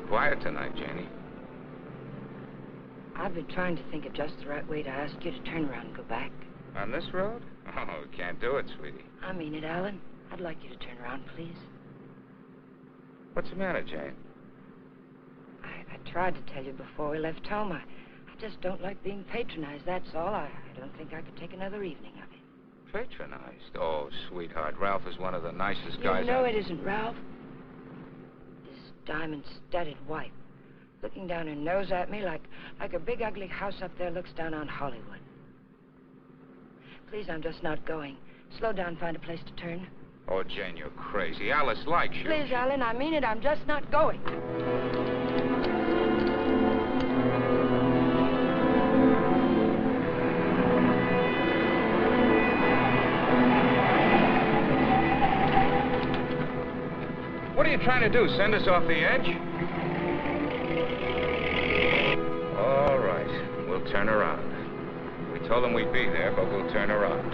quiet tonight, Janie. I've been trying to think of just the right way to ask you to turn around and go back. On this road? Oh, we can't do it, sweetie. I mean it, Alan. I'd like you to turn around, please. What's the matter, Jane? I tried to tell you before we left home. I just don't like being patronized, that's all. I don't think I could take another evening of it. Patronized? Oh, sweetheart, Ralph is one of the nicest guys. You know it isn't Ralph. His diamond-studded wife, looking down her nose at me like a big ugly house up there looks down on Hollywood. Please, I'm just not going. Slow down, find a place to turn. Oh, Jane, you're crazy. Alice likes you. Please, Alan, I mean it. I'm just not going. What are you trying to do, send us off the edge? All right, we'll turn around. We told them we'd be there, but we'll turn around.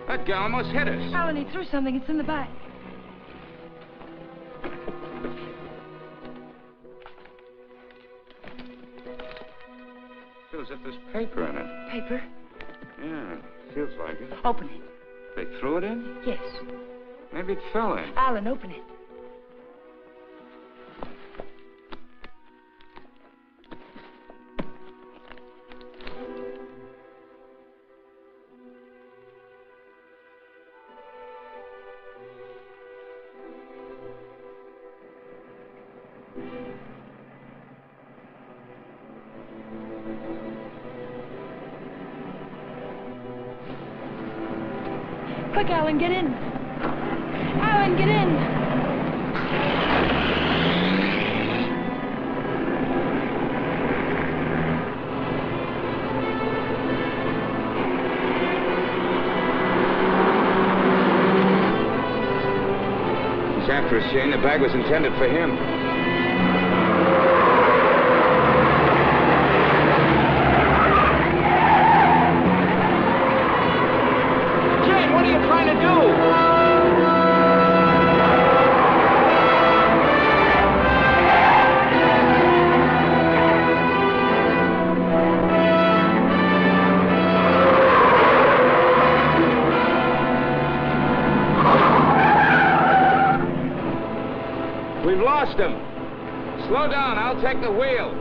That guy almost hit us. Alan, he threw something. It's in the back. Feels as if there's paper in it. Paper? Yeah, feels like it. Open it. They threw it in? Yes. Maybe it fell in. Alan, open it. Quick, Alan, get in. Alan, get in. He's after us, Jane. The bag was intended for him. What are you trying to do? We've lost him. Slow down, I'll take the wheel.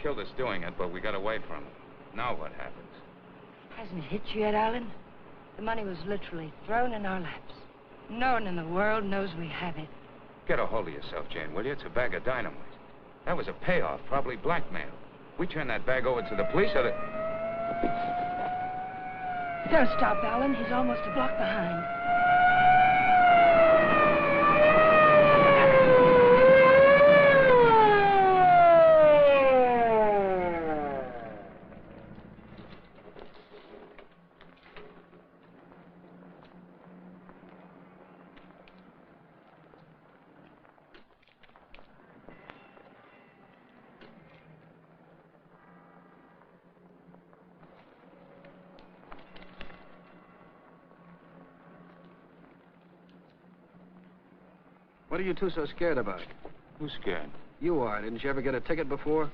Killed us doing it, but we got away from him. Now what happens? Hasn't it hit you yet, Alan? The money was literally thrown in our laps. No one in the world knows we have it. Get a hold of yourself, Jane, will you? It's a bag of dynamite. That was a payoff, probably blackmail. We turn that bag over to the police or the... Don't stop, Alan. He's almost a block behind. What are you two so scared about? Who's scared? You are. Didn't you ever get a ticket before?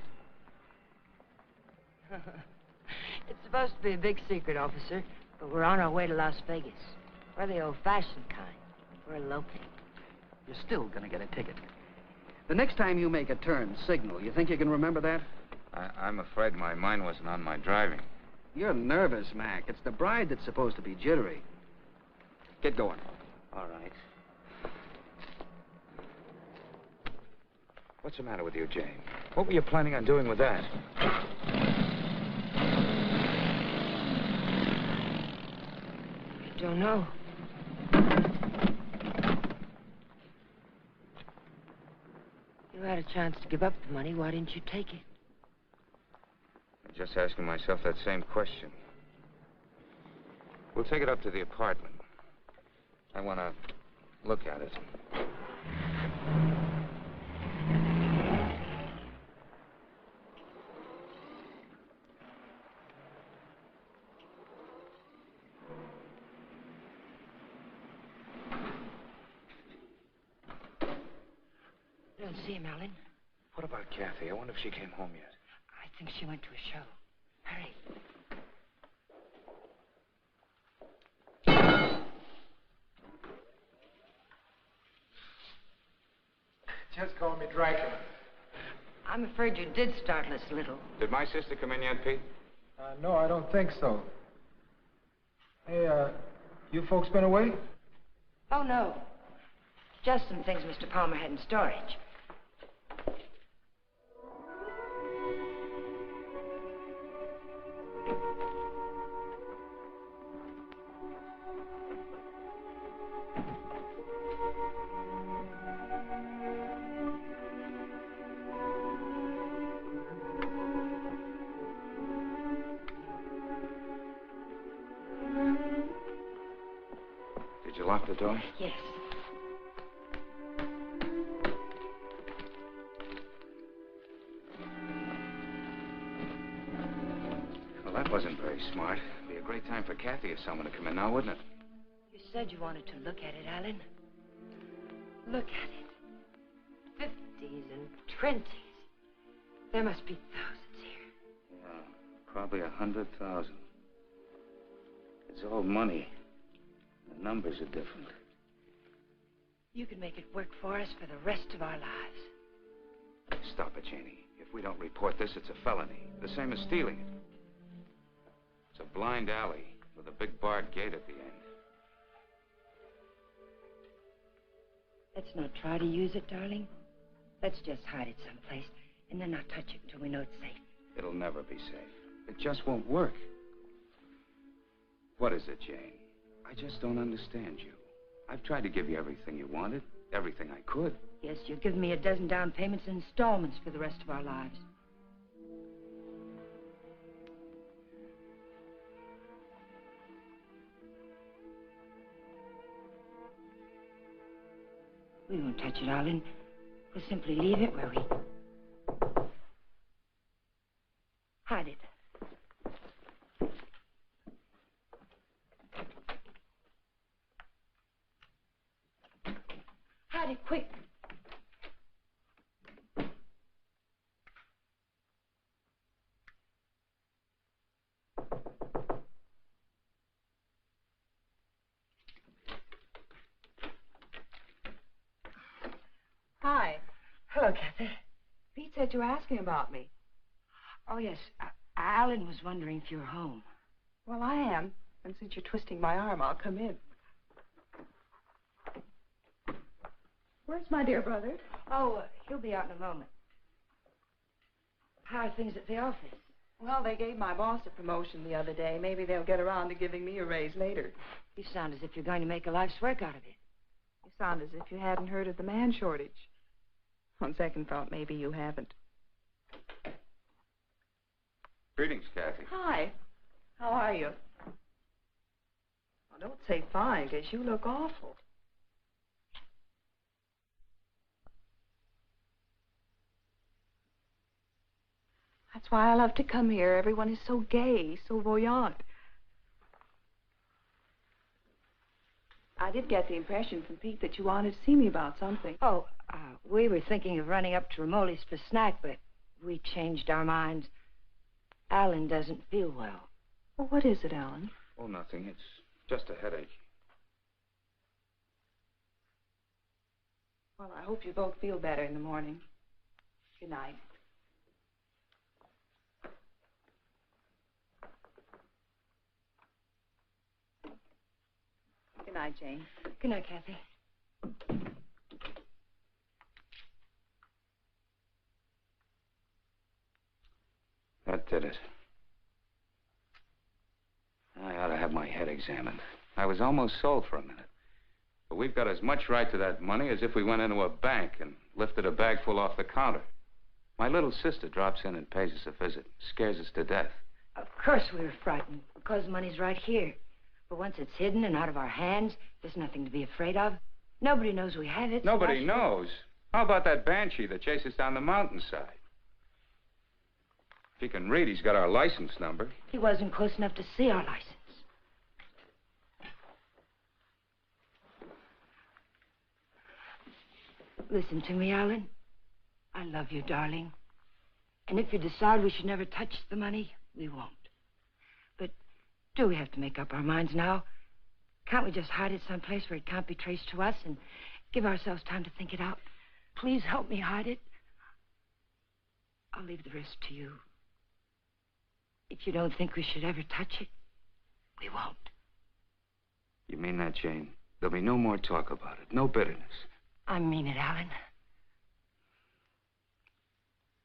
It's supposed to be a big secret, officer, but we're on our way to Las Vegas. We're the old-fashioned kind. We're eloping. You're still gonna get a ticket. The next time you make a turn, signal. You think you can remember that? I'm afraid my mind wasn't on my driving. You're nervous, Mac. It's the bride that's supposed to be jittery. Get going. All right. What's the matter with you, Jane? What were you planning on doing with that? I don't know. You had a chance to give up the money. Why didn't you take it? I'm just asking myself that same question. We'll take it up to the apartment. I want to look at it. and see him, Alan. What about Kathy? I wonder if she came home yet. I think she went to a show. Hurry. Just call me Dracula. I'm afraid you did startle us a little. Did my sister come in yet, Pete? No, I don't think so. Hey, you folks been away? Oh, no. Just some things Mr. Palmer had in storage. Did you lock the door? Yes. Well, that wasn't very smart. It'd be a great time for Kathy or someone to come in now, wouldn't it? You said you wanted to look at it, Alan. Look at it. 50s and 20s. There must be thousands here. Yeah, probably 100,000. It's all money. The numbers are different. You can make it work for us for the rest of our lives. Stop it, Janie. If we don't report this, it's a felony. The same as stealing it. It's a blind alley with a big barred gate at the end. Let's not try to use it, darling. Let's just hide it someplace and then not touch it until we know it's safe. It'll never be safe. It just won't work. What is it, Jane? I just don't understand you. I've tried to give you everything you wanted, everything I could. Yes, you've given me a dozen down payments and installments for the rest of our lives. We won't touch it, Alan. We'll simply leave it where we... Hide it. Hide it, quick. Hi. Hello, Kathy. Pete said you were asking about me. Oh, yes. Alan was wondering if you were home. Well, I am. And since you're twisting my arm, I'll come in. Where's my dear brother? Oh, he'll be out in a moment. How are things at the office? Well, they gave my boss a promotion the other day. Maybe they'll get around to giving me a raise later. You sound as if you're going to make a life's work out of it. You sound as if you hadn't heard of the man shortage. On second thought, maybe you haven't. Greetings, Kathy. Hi. How are you? Oh, don't say fine, because you look awful. That's why I love to come here. Everyone is so gay, so voyant. I did get the impression from Pete that you wanted to see me about something. Oh, we were thinking of running up to Ramoli's for snack, but we changed our minds. Alan doesn't feel well. Well, what is it, Alan? Oh, nothing. It's just a headache. Well, I hope you both feel better in the morning. Good night. Good night, Jane. Good night, Kathy. That did it. I ought to have my head examined. I was almost sold for a minute. But we've got as much right to that money as if we went into a bank and lifted a bag full off the counter. My little sister drops in and pays us a visit. Scares us to death. Of course we were frightened, because the money's right here. But once it's hidden and out of our hands, there's nothing to be afraid of. Nobody knows we have it. Nobody knows. How about that banshee that chases down the mountainside? If he can read, he's got our license number. He wasn't close enough to see our license. Listen to me, Alan. I love you, darling. And if you decide we should never touch the money, we won't. But do we have to make up our minds now? Can't we just hide it someplace where it can't be traced to us and give ourselves time to think it out? Please help me hide it. I'll leave the rest to you. If you don't think we should ever touch it, we won't. You mean that, Jane? There'll be no more talk about it. No bitterness. I mean it, Alan.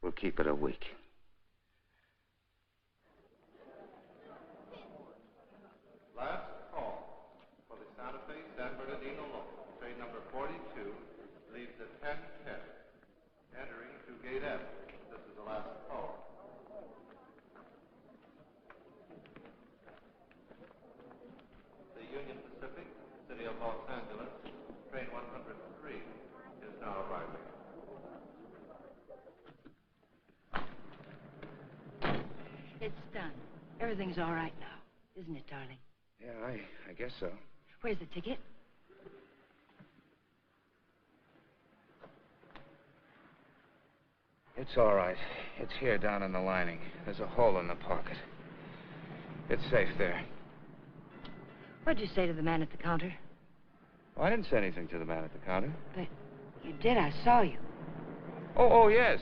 We'll keep it a week. Last call for the Santa Fe San Bernardino local. Train number 42 leaves at 10:10. Entering to Gate F. This is the last call. The Union Pacific, City of Los Angeles, train 103 is now arriving. It's done. Everything's all right now, isn't it, darling? Yeah, I guess so. Where's the ticket? It's all right. It's here down in the lining. There's a hole in the pocket. It's safe there. What'd you say to the man at the counter? Oh, I didn't say anything to the man at the counter. But you did. I saw you. Oh, yes.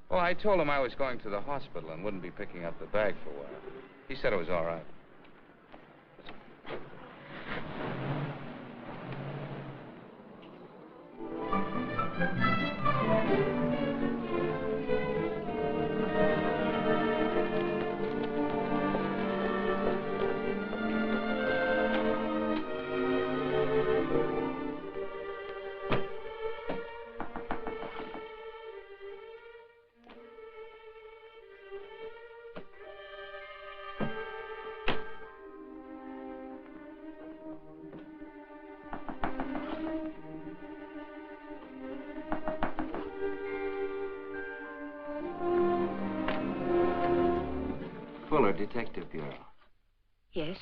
Well, I told him I was going to the hospital and wouldn't be picking up the bag for a while. He said it was all right. Fuller, Detective Bureau. Yes?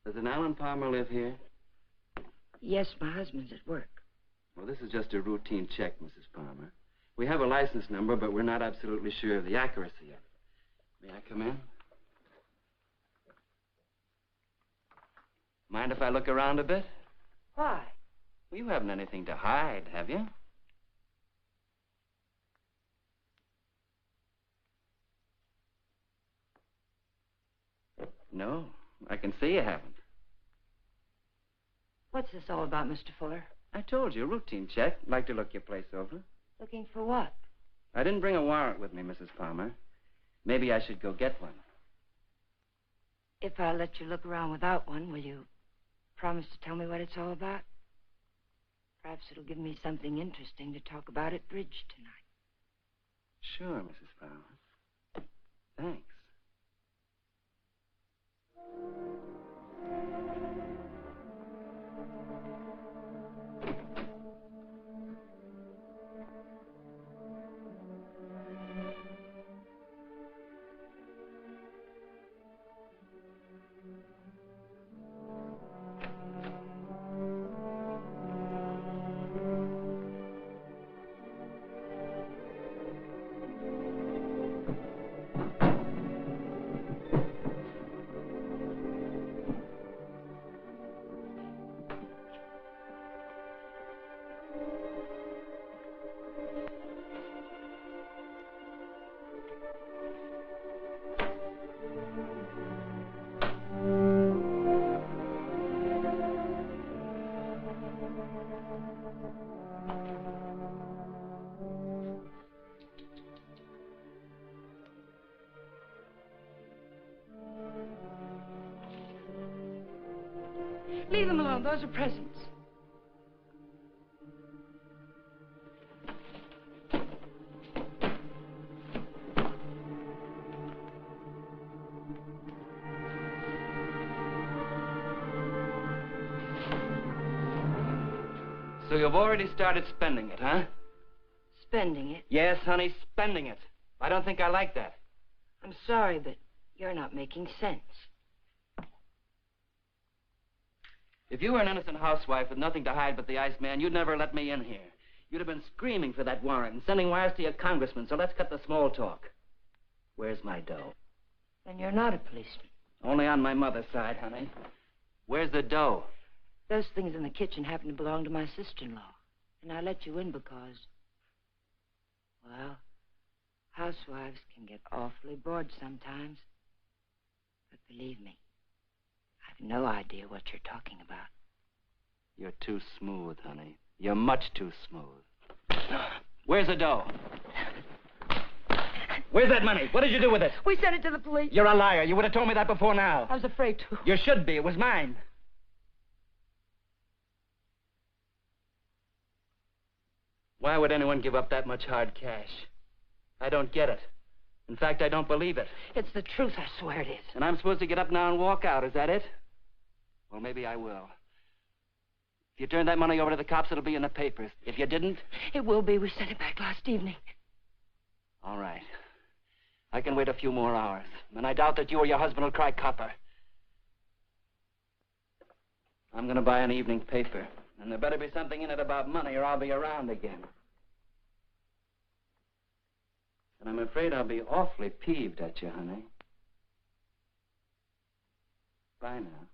Does an Alan Palmer live here? Yes, my husband's at work. Well, this is just a routine check, Mrs. Palmer. We have a license number, but we're not absolutely sure of the accuracy of it. May I come in? Mind if I look around a bit? Why? Well, you haven't anything to hide, have you? No, I can see you haven't. What's this all about, Mr. Fuller? I told you, routine check. Like to look your place over. Looking for what? I didn't bring a warrant with me, Mrs. Palmer. Maybe I should go get one. If I let you look around without one, will you promise to tell me what it's all about? Perhaps it'll give me something interesting to talk about at bridge tonight. Sure, Mrs. Palmer. Thanks. Leave them alone. Those are presents. So you've already started spending it, huh? Spending it? Yes, honey, spending it. I don't think I like that. I'm sorry, but you're not making sense. If you were an innocent housewife with nothing to hide but the Iceman, you'd never let me in here. You'd have been screaming for that warrant and sending wires to your congressman, so let's cut the small talk. Where's my dough? Then you're not a policeman. Only on my mother's side, honey. Where's the dough? Those things in the kitchen happen to belong to my sister-in-law. And I let you in because, well, housewives can get awfully bored sometimes. But believe me, I've no idea what you're talking about. You're too smooth, honey. You're much too smooth. Where's the dough? Where's that money? What did you do with it? We sent it to the police. You're a liar. You would have told me that before now. I was afraid to. You should be. It was mine. Why would anyone give up that much hard cash? I don't get it. In fact, I don't believe it. It's the truth, I swear it is. And I'm supposed to get up now and walk out, is that it? Well, maybe I will. If you turn that money over to the cops, it'll be in the papers. If you didn't... It will be. We sent it back last evening. All right. I can wait a few more hours. And I doubt that you or your husband will cry copper. I'm going to buy an evening paper. And there better be something in it about money or I'll be around again. And I'm afraid I'll be awfully peeved at you, honey. Bye now.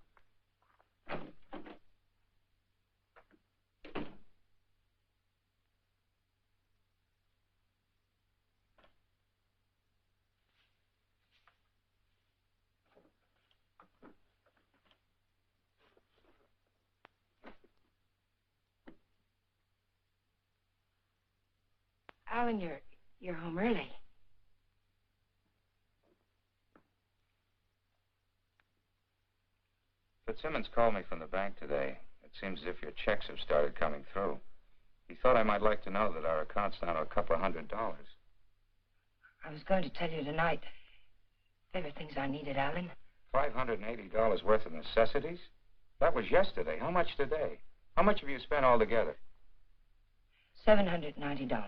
Alan, you're home early. Fitzsimmons called me from the bank today. It seems as if your checks have started coming through. He thought I might like to know that our account's down to $200. I was going to tell you tonight. There were things I needed, Alan. $580 worth of necessities? That was yesterday. How much today? How much have you spent altogether? $790.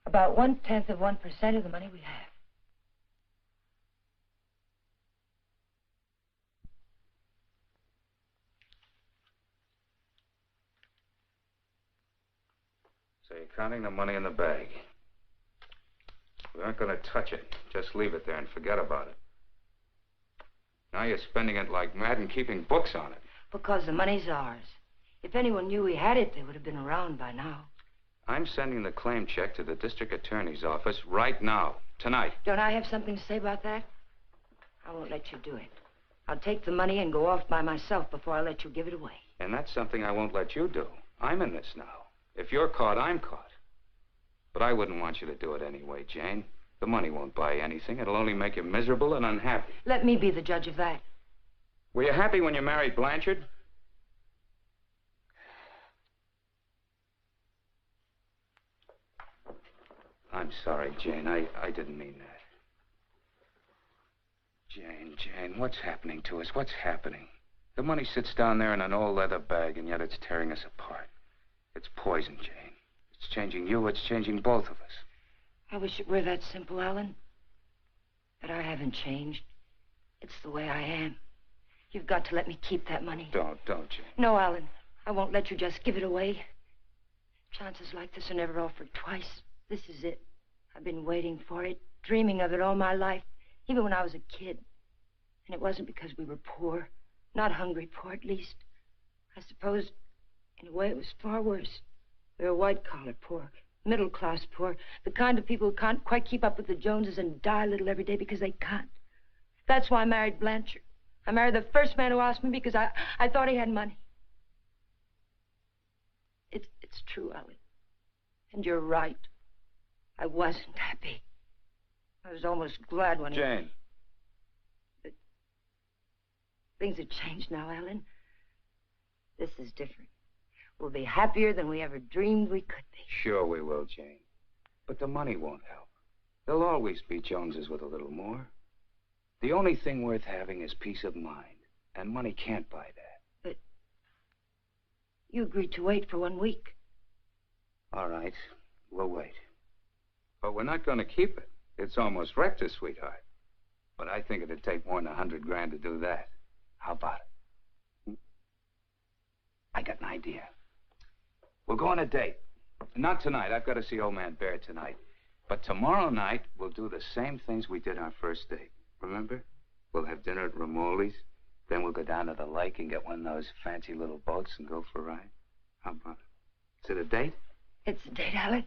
About 1/10 of 1% of the money we have. So you're counting the money in the bag. We aren't going to touch it. Just leave it there and forget about it. Now you're spending it like mad and keeping books on it. Because the money's ours. If anyone knew we had it, they would have been around by now. I'm sending the claim check to the district attorney's office right now, tonight. Don't I have something to say about that? I won't let you do it. I'll take the money and go off by myself before I let you give it away. And that's something I won't let you do. I'm in this now. If you're caught, I'm caught. But I wouldn't want you to do it anyway, Jane. The money won't buy anything. It'll only make you miserable and unhappy. Let me be the judge of that. Were you happy when you married Blanchard? I'm sorry, Jane. I didn't mean that. Jane, what's happening to us? What's happening? The money sits down there in an old leather bag, and yet it's tearing us apart. It's poison, Jane. It's changing you. It's changing both of us. I wish it were that simple, Alan. But I haven't changed. It's the way I am. You've got to let me keep that money. Don't, Jane. No, Alan. I won't let you just give it away. Chances like this are never offered twice. This is it. I've been waiting for it, dreaming of it all my life, even when I was a kid. And it wasn't because we were poor. Not hungry poor, at least. I suppose, in a way, it was far worse. We were white-collar poor, middle-class poor, the kind of people who can't quite keep up with the Joneses and die a little every day because they can't. That's why I married Blanchard. I married the first man who asked me because I thought he had money. It's true, Alan. And you're right. I wasn't happy. I was almost glad when Jane. But things have changed now, Alan. This is different. We'll be happier than we ever dreamed we could be. Sure we will, Jane. But the money won't help. There'll always be Joneses with a little more. The only thing worth having is peace of mind. And money can't buy that. But you agreed to wait for 1 week. All right. We'll wait. But we're not going to keep it. It's almost wrecked us, sweetheart. But I think it'd take more than $100,000 to do that. How about it? I got an idea. We'll go on a date. Not tonight. I've got to see Old Man Bear tonight. But tomorrow night, we'll do the same things we did our first date. Remember? We'll have dinner at Ramoli's. Then we'll go down to the lake and get one of those fancy little boats and go for a ride. How about it? Is it a date? It's a date, Alec.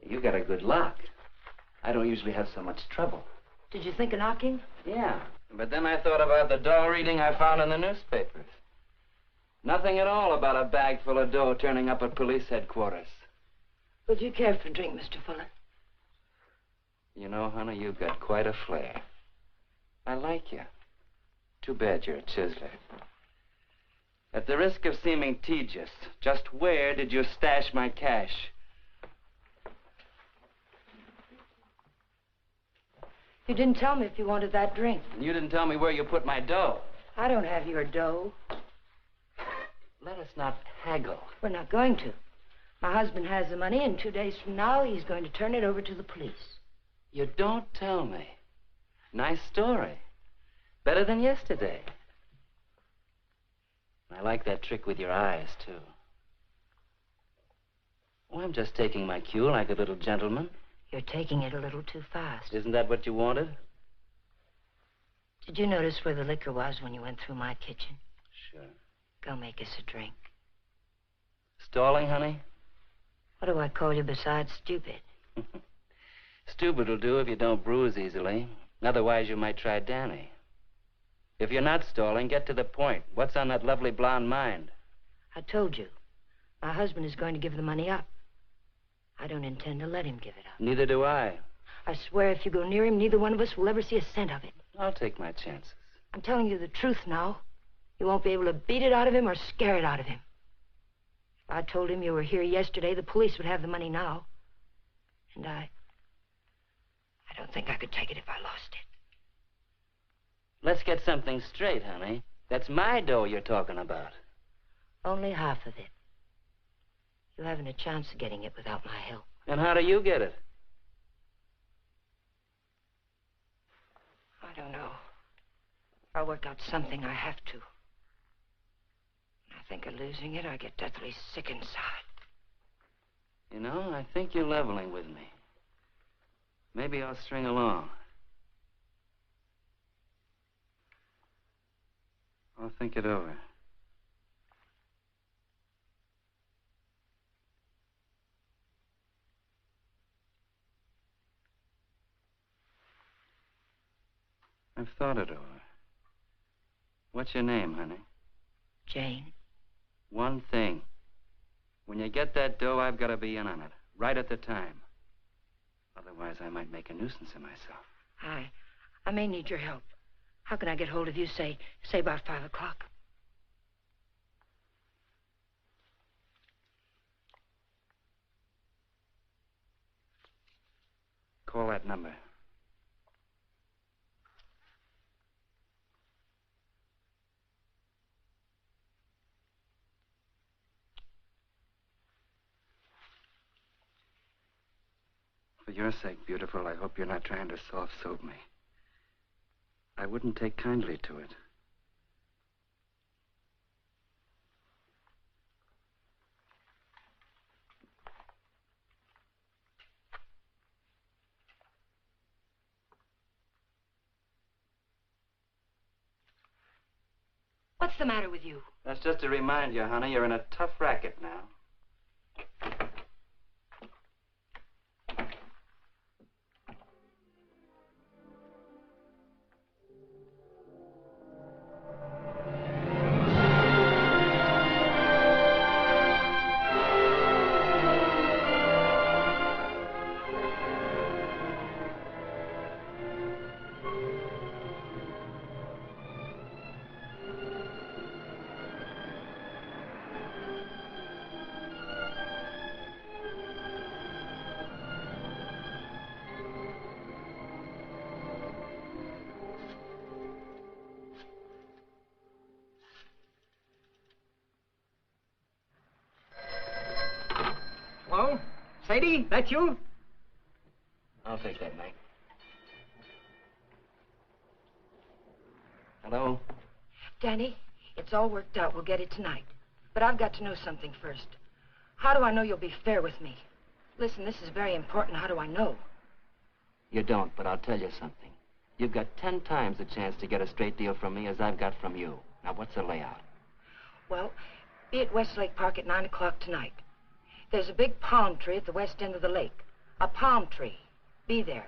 You got a good lock. I don't usually have so much trouble. Did you think of knocking? Yeah, but then I thought about the dough reading I found in the newspapers. Nothing at all about a bag full of dough turning up at police headquarters. Would you care for a drink, Mr. Fuller? You know, honey, you've got quite a flair. I like you. Too bad you're a chiseler. At the risk of seeming tedious, just where did you stash my cash? You didn't tell me if you wanted that drink. And you didn't tell me where you put my dough. I don't have your dough. Let us not haggle. We're not going to. My husband has the money, and 2 days from now, he's going to turn it over to the police. You don't tell me. Nice story. Better than yesterday. I like that trick with your eyes, too. Oh, I'm just taking my cue like a little gentleman. You're taking it a little too fast. Isn't that what you wanted? Did you notice where the liquor was when you went through my kitchen? Sure. Go make us a drink. Stalling, honey? What do I call you besides stupid? Stupid will do if you don't bruise easily. Otherwise, you might try Danny. If you're not stalling, get to the point. What's on that lovely blonde mind? I told you. My husband is going to give the money up. I don't intend to let him give it up. Neither do I. I swear if you go near him, neither one of us will ever see a cent of it. I'll take my chances. I'm telling you the truth now. You won't be able to beat it out of him or scare it out of him. If I told him you were here yesterday, the police would have the money now. And I don't think I could take it if I lost it. Let's get something straight, honey. That's my dough you're talking about. Only half of it. You haven't a chance of getting it without my help. And how do you get it? I don't know. I'll work out something. I have to. When I think of losing it, I get deathly sick inside. You know, I think you're leveling with me. Maybe I'll string along. I'll think it over. I've thought it over. What's your name, honey? Jane. One thing. When you get that dough, I've got to be in on it. Right at the time. Otherwise, I might make a nuisance of myself. I may need your help. How can I get hold of you, say about 5 o'clock? Call that number. For your sake, beautiful, I hope you're not trying to soft-soap me. I wouldn't take kindly to it. What's the matter with you? That's just to remind you, honey, you're in a tough racket now. Sadie, that you? I'll take that, Mike. Hello? Danny, it's all worked out. We'll get it tonight. But I've got to know something first. How do I know you'll be fair with me? Listen, this is very important. How do I know? You don't, but I'll tell you something. You've got 10 times the chance to get a straight deal from me as I've got from you. Now, what's the layout? Well, be at Westlake Park at 9 o'clock tonight. There's a big palm tree at the west end of the lake. A palm tree. Be there.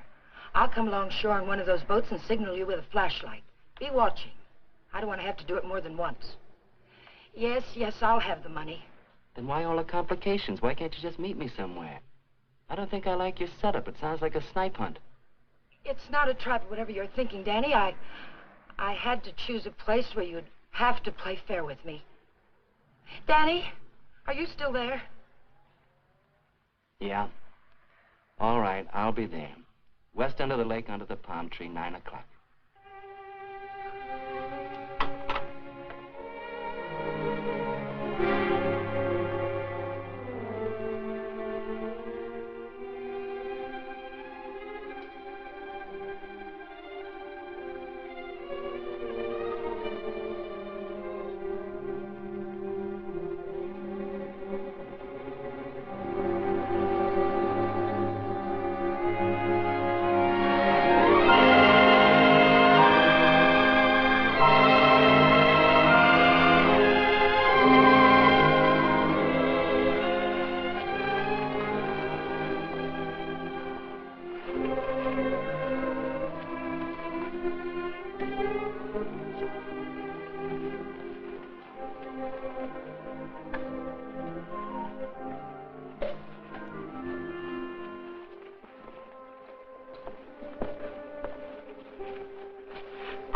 I'll come along shore on one of those boats and signal you with a flashlight. Be watching. I don't want to have to do it more than once. Yes, I'll have the money. Then why all the complications? Why can't you just meet me somewhere? I don't think I like your setup. It sounds like a snipe hunt. It's not a trap, whatever you're thinking, Danny. I had to choose a place where you'd have to play fair with me. Danny, are you still there? Yeah. All right, I'll be there. West end of the lake under the palm tree, 9 o'clock.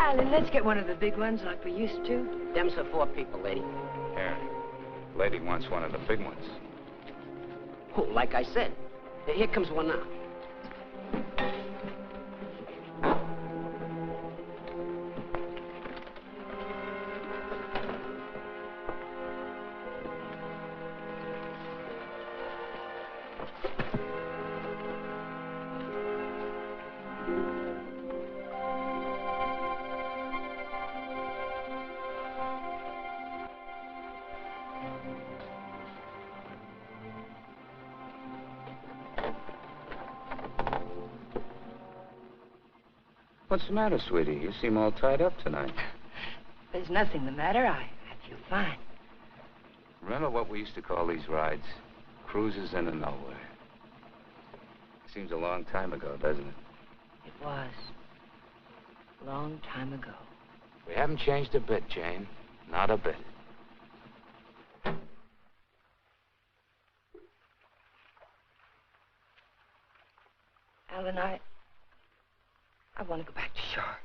Alan, let's get one of the big ones like we used to. Them's for 4 people, lady. Yeah. Lady wants one of the big ones. Oh, like I said. Here comes one now. What's the matter, sweetie? You seem all tied up tonight. There's nothing the matter. I feel fine. Remember what we used to call these rides? Cruises into nowhere. Seems a long time ago, doesn't it? It was. A long time ago. We haven't changed a bit, Jane. Not a bit. Alan, I want to go back to shore.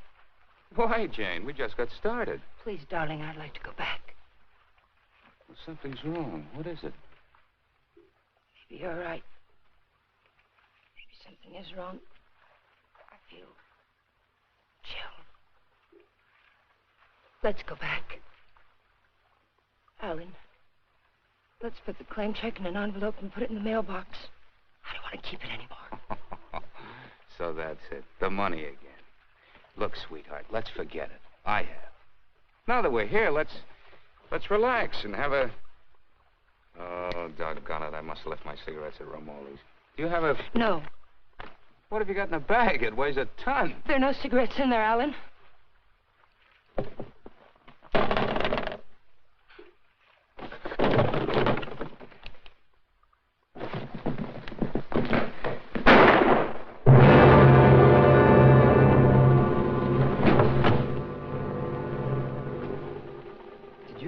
Why, Jane? We just got started. Please, darling, I'd like to go back. Well, something's wrong. What is it? Maybe you're right. Maybe something is wrong. I feel chill. Let's go back. Alan, let's put the claim check in an envelope and put it in the mailbox. I don't want to keep it anymore. So that's it. The money again. Look, sweetheart, let's forget it. I have. Now that we're here, let's relax and have a... Oh, doggone it. I must have left my cigarettes at Romoli's. Do you have a... No. What have you got in the bag? It weighs a ton. There are no cigarettes in there, Alan.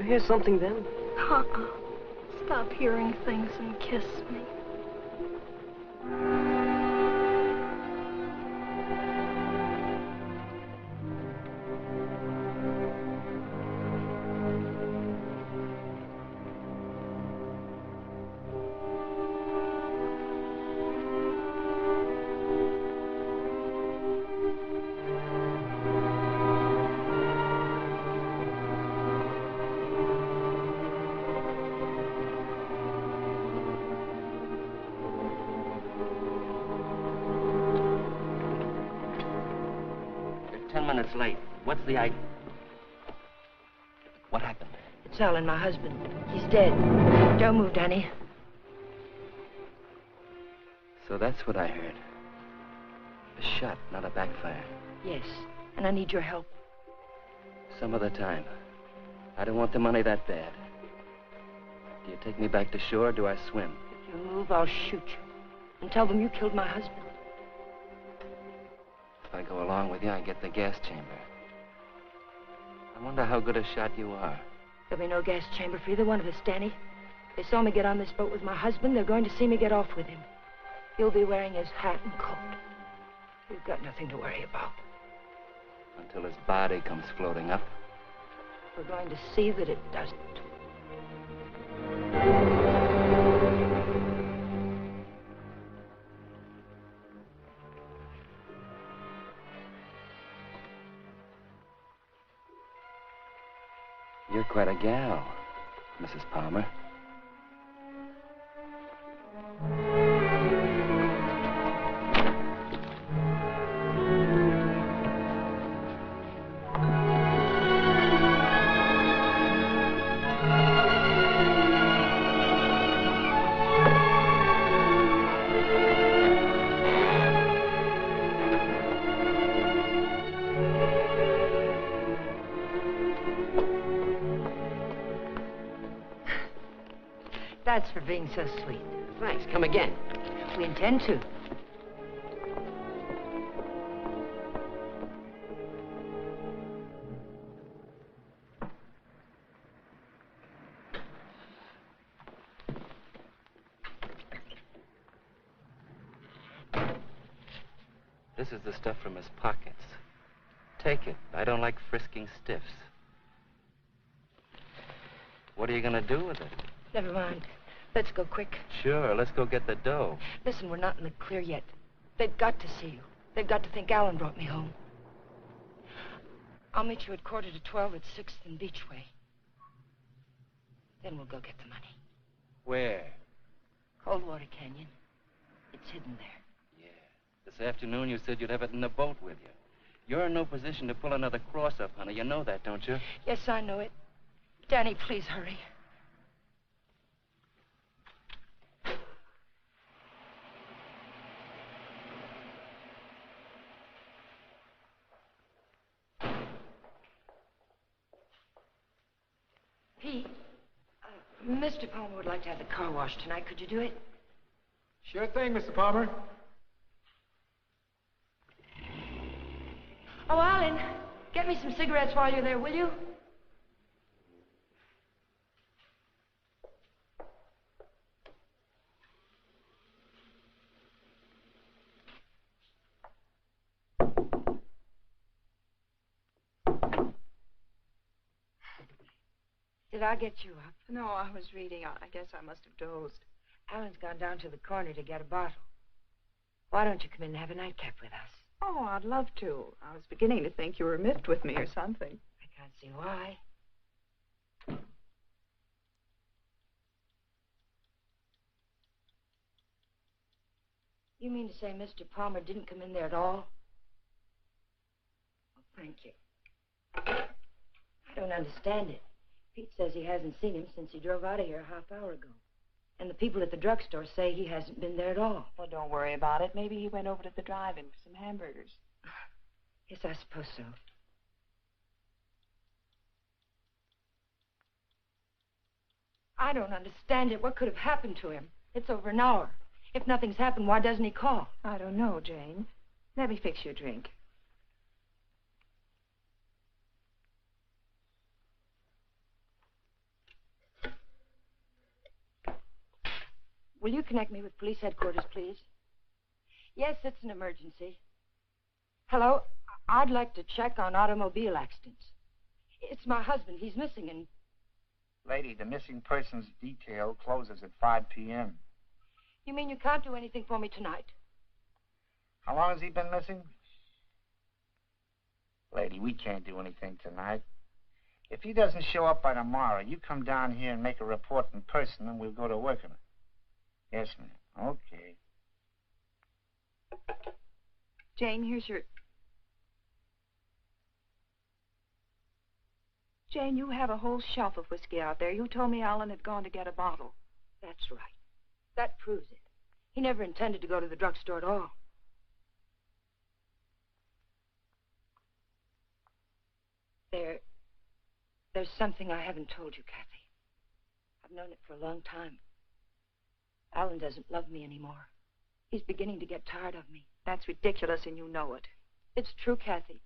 Hear something then? Stop hearing things and kiss me. minutes late. What's the idea? What happened? It's Alan, my husband. He's dead. Don't move, Danny. So that's what I heard. A shot, not a backfire. Yes, and I need your help. Some other time. I don't want the money that bad. Do you take me back to shore or do I swim? If you move, I'll shoot you. And tell them you killed my husband. If I go along with you, I get the gas chamber. I wonder how good a shot you are. There'll be no gas chamber for either one of us, Danny. They saw me get on this boat with my husband. They're going to see me get off with him. You'll be wearing his hat and coat. You've got nothing to worry about. Until his body comes floating up. We're going to see that it doesn't. You're quite a gal, Mrs. Palmer. That's for being so sweet. Thanks. Come again. We intend to. This is the stuff from his pockets. Take it. I don't like frisking stiffs. What are you gonna do with it? Never mind. Let's go quick. Sure, let's go get the dough. Listen, we're not in the clear yet. They've got to see you. They've got to think Alan brought me home. I'll meet you at 11:45 at 6th and Beachway. Then we'll go get the money. Where? Coldwater Canyon. It's hidden there. Yeah. This afternoon you said you'd have it in the boat with you. You're in no position to pull another cross-up, honey. You know that, don't you? Yes, I know it. Danny, please hurry. Pete, Mr. Palmer would like to have the car washed tonight. Could you do it? Sure thing, Mr. Palmer. Oh, Alan, get me some cigarettes while you're there, will you? Did I get you up? No, I was reading. I guess I must have dozed. Alan's gone down to the corner to get a bottle. Why don't you come in and have a nightcap with us? Oh, I'd love to. I was beginning to think you were miffed with me or something. I can't see why. You mean to say Mr. Palmer didn't come in there at all? Oh, thank you. I don't understand it. Pete says he hasn't seen him since he drove out of here a half hour ago. And the people at the drugstore say he hasn't been there at all. Well, don't worry about it. Maybe he went over to the drive-in for some hamburgers. Yes, I suppose so. I don't understand it. What could have happened to him? It's over an hour. If nothing's happened, why doesn't he call? I don't know, Jane. Let me fix you a drink. Will you connect me with police headquarters, please? Yes, it's an emergency. Hello? I'd like to check on automobile accidents. It's my husband. He's missing and... Lady, the missing persons detail closes at 5 p.m. You mean you can't do anything for me tonight? How long has he been missing? Lady, we can't do anything tonight. If he doesn't show up by tomorrow, you come down here and make a report in person, and we'll go to work on it. Yes, ma'am. Okay. Jane, here's your... Jane, you have a whole shelf of whiskey out there. You told me Alan had gone to get a bottle. That's right. That proves it. He never intended to go to the drugstore at all. There's something I haven't told you, Kathy. I've known it for a long time. Alan doesn't love me anymore. He's beginning to get tired of me. That's ridiculous, and you know it. It's true, Kathy.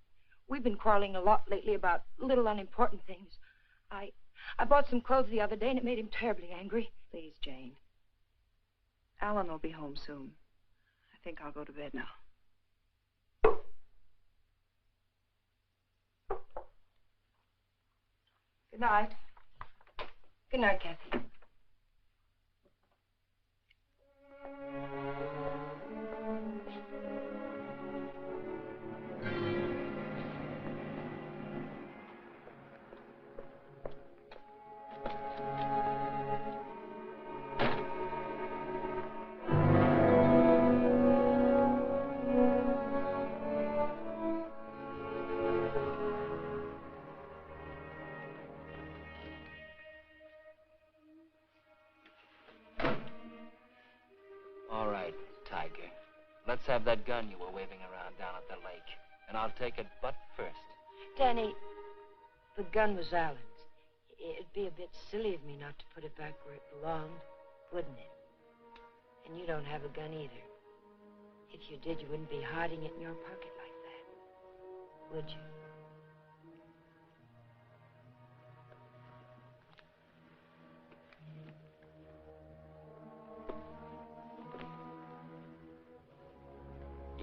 We've been quarreling a lot lately about little unimportant things. I bought some clothes the other day, and it made him terribly angry. Please, Jane. Alan will be home soon. I think I'll go to bed now. Good night. Good night, Kathy. Let's have that gun you were waving around down at the lake. And I'll take it butt first. Danny, the gun was Alan's. It'd be a bit silly of me not to put it back where it belonged, wouldn't it? And you don't have a gun either. If you did, you wouldn't be hiding it in your pocket like that, would you?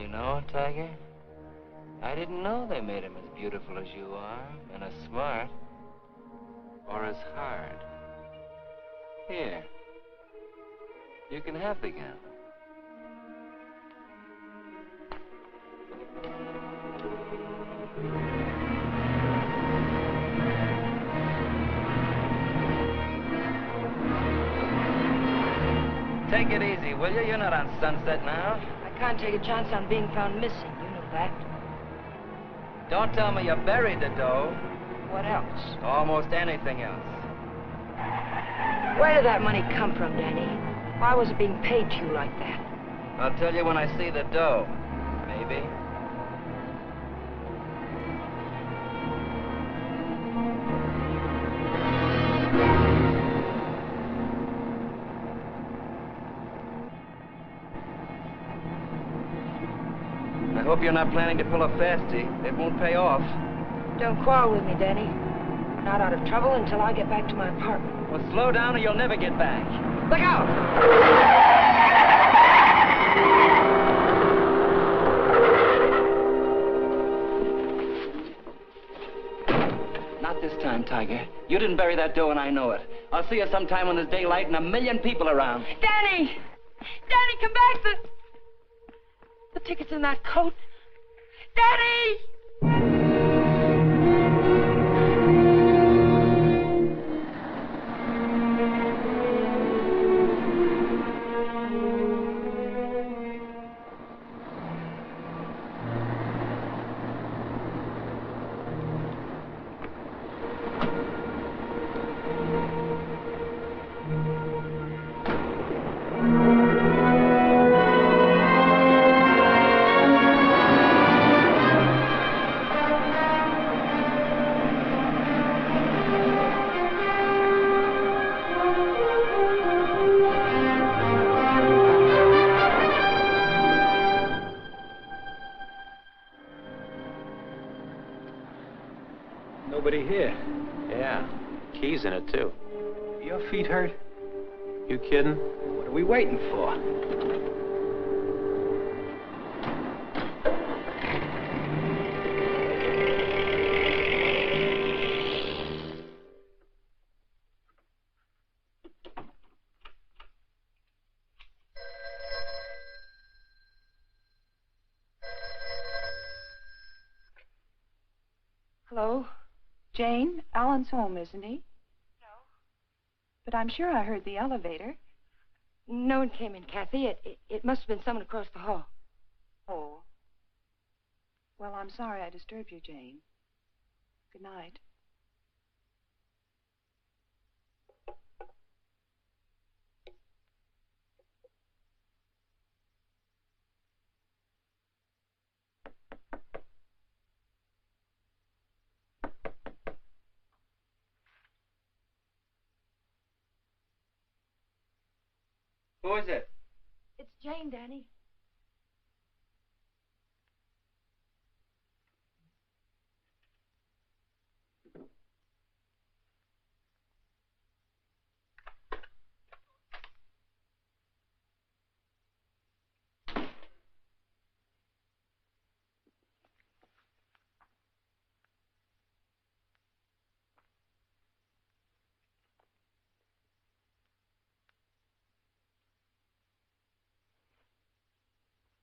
You know, Tiger, I didn't know they made him as beautiful as you are, and as smart, or as hard. Here, you can have the gun. Take it easy, will you? You're not on Sunset now. I can't take a chance on being found missing. You know that. Don't tell me you buried the dough. What else? Almost anything else. Where did that money come from, Danny? Why was it being paid to you like that? I'll tell you when I see the dough. Maybe. I hope you're not planning to pull a fastie. It won't pay off. Don't quarrel with me, Danny. We're not out of trouble until I get back to my apartment. Well, slow down or you'll never get back. Look out! Not this time, Tiger. You didn't bury that dough and I know it. I'll see you sometime when there's daylight and a million people around. Danny! Danny, come back! The ticket's in that coat. Danny! Nobody here. Yeah, keys in it, too. Your feet hurt? You kidding? What are we waiting for? Hello? Jane, Alan's home, isn't he? No. But I'm sure I heard the elevator. No one came in, Kathy. It must have been someone across the hall. Oh. Well, I'm sorry I disturbed you, Jane. Good night. Who is it? It's Jane, Danny.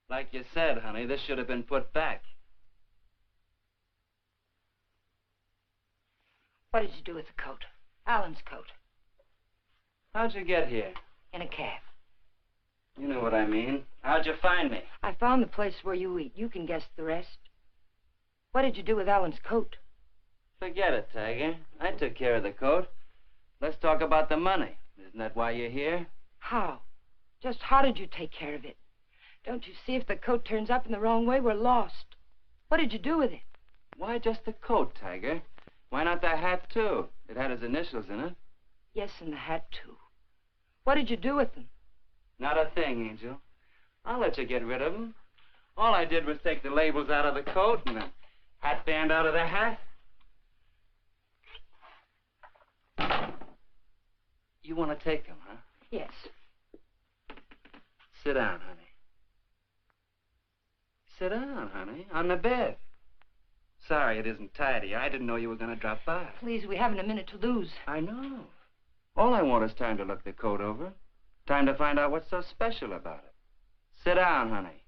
Like you said, honey, this should have been put back. What did you do with the coat? Alan's coat. How'd you get here? In a cab. You know what I mean. How'd you find me? I found the place where you eat. You can guess the rest. What did you do with Alan's coat? Forget it, Tiger. I took care of the coat. Let's talk about the money. Isn't that why you're here? How? Just how did you take care of it? Don't you see if the coat turns up in the wrong way, we're lost. What did you do with it? Why just the coat, Tiger? Why not the hat, too? It had his initials in it. Yes, and the hat, too. What did you do with them? Not a thing, Angel. I'll let you get rid of them. All I did was take the labels out of the coat and the hat band out of the hat. You want to take them, huh? Yes. Sit down, honey. Sit down, honey, on the bed. Sorry it isn't tidy. I didn't know you were going to drop by. Please, we haven't a minute to lose. I know. All I want is time to look the coat over. Time to find out what's so special about it. Sit down, honey.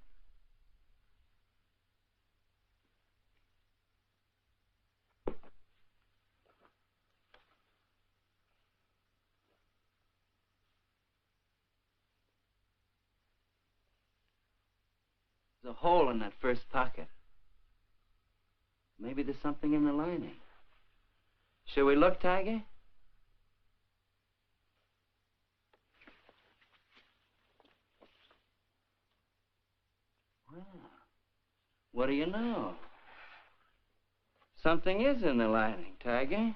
There's a hole in that first pocket. Maybe there's something in the lining. Shall we look, Tiger? Well, what do you know? Something is in the lining, Tiger.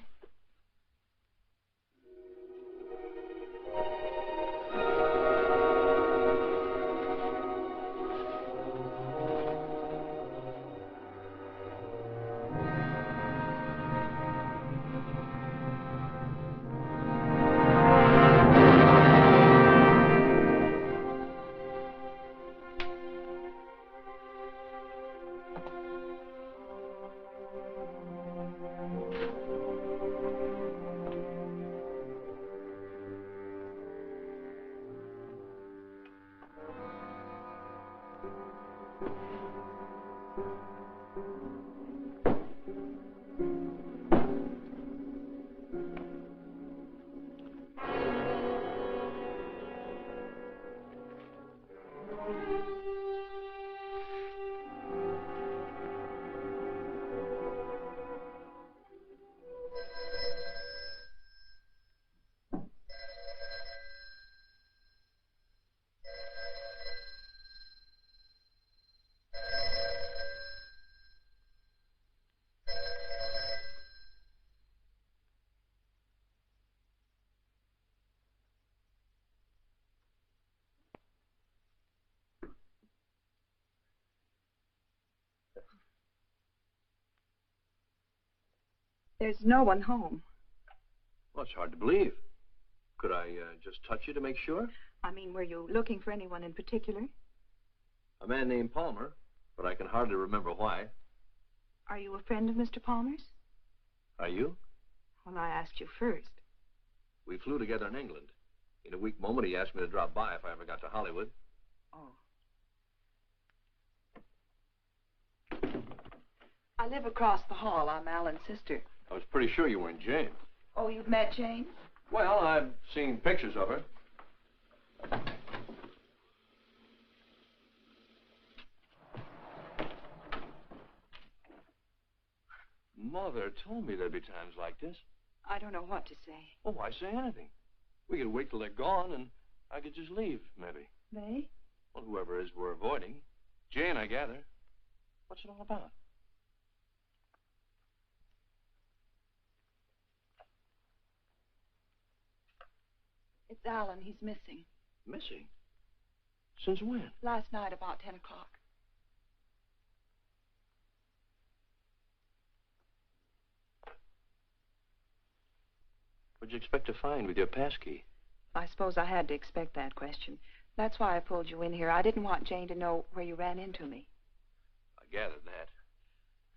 There's no one home. Well, it's hard to believe. Could I just touch you to make sure? I mean, were you looking for anyone in particular? A man named Palmer, but I can hardly remember why. Are you a friend of Mr. Palmer's? Are you? Well, I asked you first. We flew together in England. In a weak moment, he asked me to drop by if I ever got to Hollywood. Oh. I live across the hall. I'm Alan's sister. I was pretty sure you weren't Jane. Oh, you've met Jane? Well, I've seen pictures of her. Mother told me there'd be times like this. I don't know what to say. Well, why say anything? We could wait till they're gone, and I could just leave, maybe. They? Well, whoever it is we're avoiding. Jane, I gather. What's it all about? It's Alan. He's missing. Missing? Since when? Last night about 10 o'clock. What'd you expect to find with your passkey? I suppose I had to expect that question. That's why I pulled you in here. I didn't want Jane to know where you ran into me. I gathered that.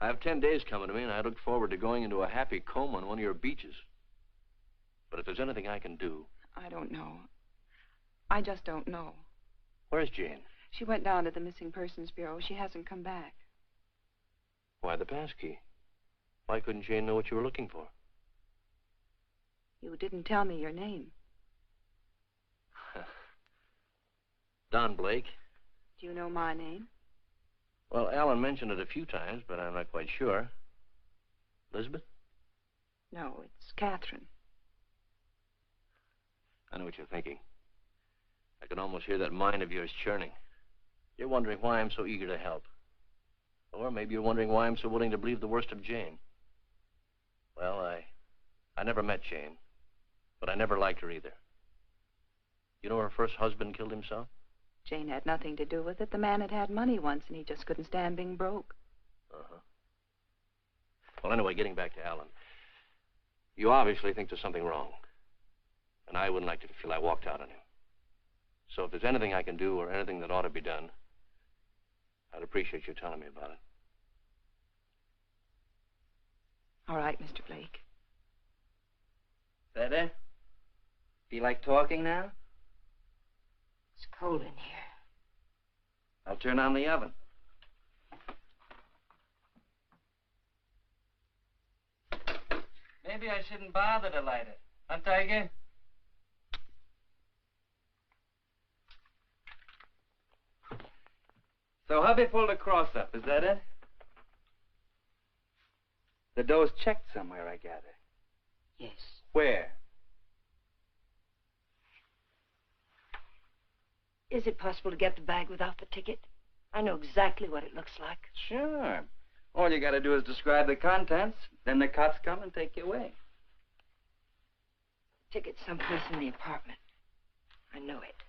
I have 10 days coming to me, and I look forward to going into a happy coma on one of your beaches. But if there's anything I can do... I don't know. I just don't know. Where's Jane? She went down to the Missing Persons Bureau. She hasn't come back. Why the passkey? Why couldn't Jane know what you were looking for? You didn't tell me your name. Don Blake. Do you know my name? Well, Alan mentioned it a few times, but I'm not quite sure. Elizabeth? No, it's Catherine. I know what you're thinking. I can almost hear that mind of yours churning. You're wondering why I'm so eager to help. Or maybe you're wondering why I'm so willing to believe the worst of Jane. Well, I never met Jane, but I never liked her either. You know her first husband killed himself? Jane had nothing to do with it. The man had money once, and he just couldn't stand being broke. Uh-huh. Well, anyway, getting back to Alan. You obviously think there's something wrong. And I wouldn't like you to feel I walked out on him. So if there's anything I can do or anything that ought to be done, I'd appreciate you telling me about it. All right, Mr. Blake. Better? Feel like talking now? It's cold in here. I'll turn on the oven. Maybe I shouldn't bother to light it. Huh, Tiger? So hubby pulled a cross up, is that it? The dough's checked somewhere, I gather. Yes. Where? Is it possible to get the bag without the ticket? I know exactly what it looks like. Sure. All you gotta do is describe the contents, then the cops come and take you away. Ticket's someplace in the apartment. I know it.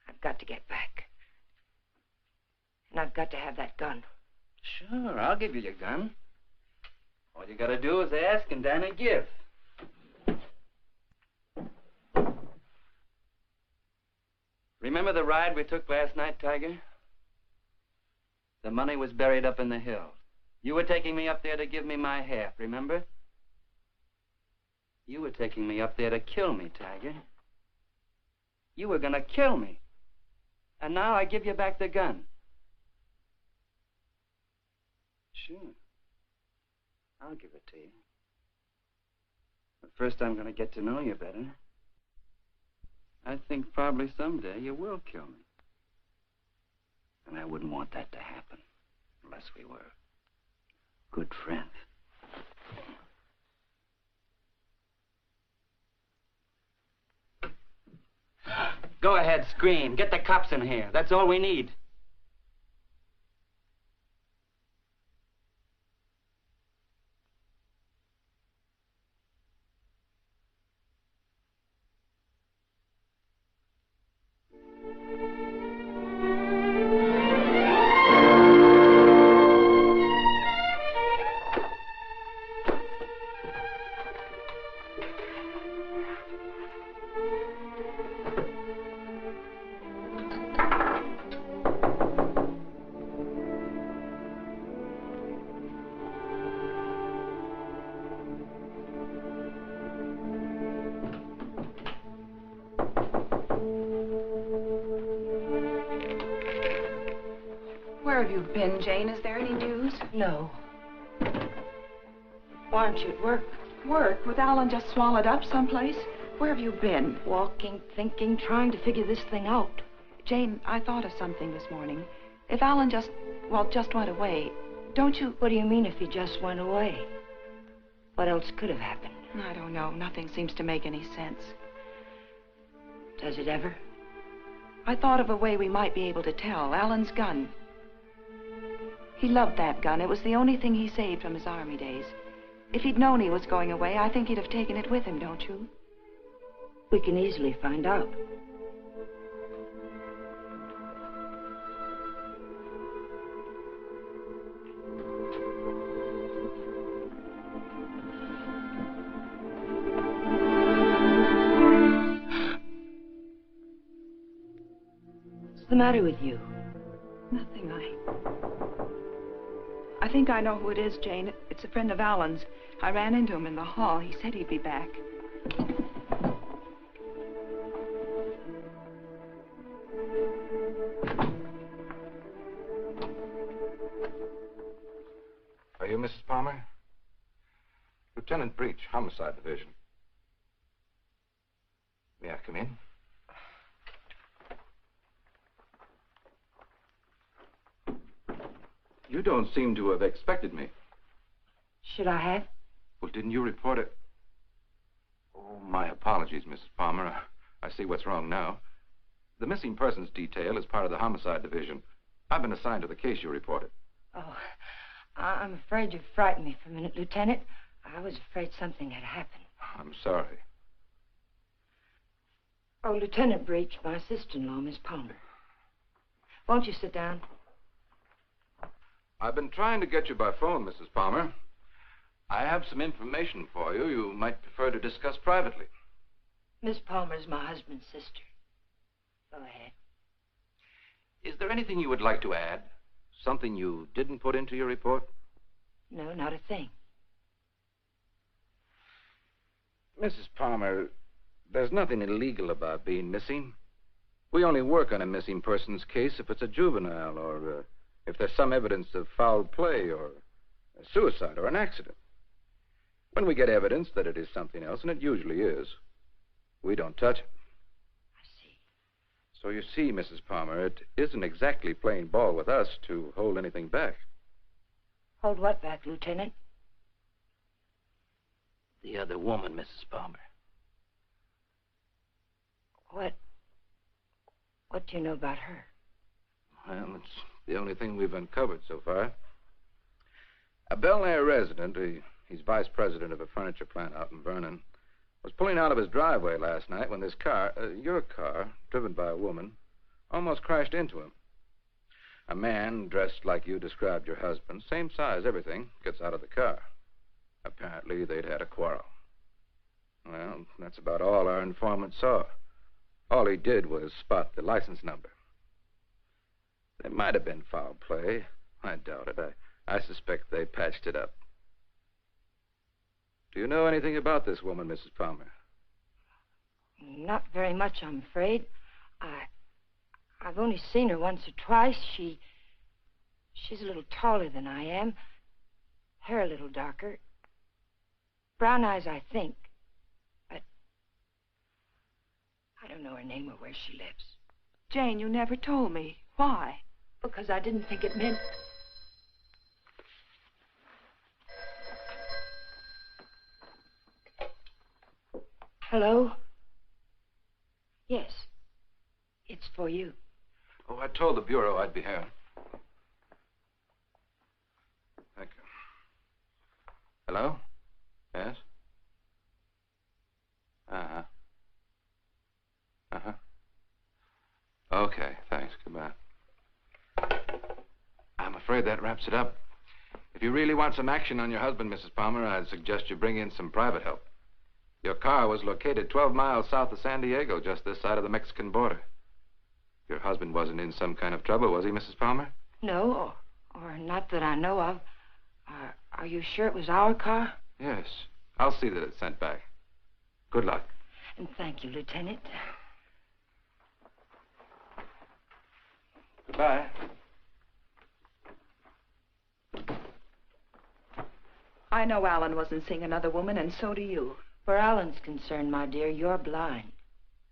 I've got to get back. And I've got to have that gun. Sure, I'll give you your gun. All you gotta do is ask and Danny give. Remember the ride we took last night, Tiger? The money was buried up in the hill. You were taking me up there to give me my half, remember? You were taking me up there to kill me, Tiger. You were gonna kill me. And now I give you back the gun. Sure. I'll give it to you. But first I'm gonna get to know you better. I think probably someday you will kill me. And I wouldn't want that to happen unless we were good friends. Go ahead, scream. Get the cops in here. That's all we need. Where have you been, Jane? Is there any news? No. Why aren't you at work? Work? With Alan just swallowed up someplace? Where have you been? Walking, thinking, trying to figure this thing out. Jane, I thought of something this morning. If Alan just went away, don't you... What do you mean if he just went away? What else could have happened? I don't know. Nothing seems to make any sense. Does it ever? I thought of a way we might be able to tell. Alan's gun. He loved that gun. It was the only thing he saved from his army days. If he'd known he was going away, I think he'd have taken it with him, don't you? We can easily find out. What's the matter with you? Nothing. I think I know who it is, Jane. It's a friend of Alan's. I ran into him in the hall. He said he'd be back. Are you Mrs. Palmer? Lieutenant Breach, Homicide Division. May I come in? You don't seem to have expected me. Should I have? Well, didn't you report it? Oh, my apologies, Mrs. Palmer. I see what's wrong now. The missing persons detail is part of the Homicide Division. I've been assigned to the case you reported. Oh, I'm afraid you frightened me for a minute, Lieutenant. I was afraid something had happened. I'm sorry. Oh, Lieutenant Breach, my sister-in-law, Miss Palmer. Won't you sit down? I've been trying to get you by phone, Mrs. Palmer. I have some information for you you might prefer to discuss privately. Miss Palmer's my husband's sister. Go ahead. Is there anything you would like to add? Something you didn't put into your report? No, not a thing. Mrs. Palmer, there's nothing illegal about being missing. We only work on a missing persons case if it's a juvenile or if there's some evidence of foul play or a suicide or an accident. When we get evidence that it is something else, and it usually is, we don't touch it. I see. So you see, Mrs. Palmer, it isn't exactly playing ball with us to hold anything back. Hold what back, Lieutenant? The other woman, Mrs. Palmer. What do you know about her? Well, it's the only thing we've uncovered so far. A Bel Air resident, he's vice president of a furniture plant out in Vernon, was pulling out of his driveway last night when this car, your car, driven by a woman, almost crashed into him. A man dressed like you described your husband, same size, everything, gets out of the car. Apparently, they'd had a quarrel. Well, that's about all our informant saw. All he did was spot the license number. There might have been foul play. I doubt it. I suspect they patched it up. Do you know anything about this woman, Mrs. Palmer? Not very much, I'm afraid. I've only seen her once or twice. She's a little taller than I am. Hair a little darker. Brown eyes, I think. But I don't know her name or where she lives. Jane, you never told me. Why? Because I didn't think it meant... Hello? Yes. It's for you. Oh, I told the Bureau I'd be here. Thank you. Hello? Yes? Uh-huh. Uh-huh. Okay, thanks. Goodbye. I'm afraid that wraps it up. If you really want some action on your husband, Mrs. Palmer, I'd suggest you bring in some private help. Your car was located 12 miles south of San Diego, just this side of the Mexican border. Your husband wasn't in some kind of trouble, was he, Mrs. Palmer? No, or not that I know of. Are you sure it was our car? Yes. I'll see that it's sent back. Good luck. And thank you, Lieutenant. Goodbye. I know Alan wasn't seeing another woman, and so do you. Where Alan's concerned, my dear, you're blind.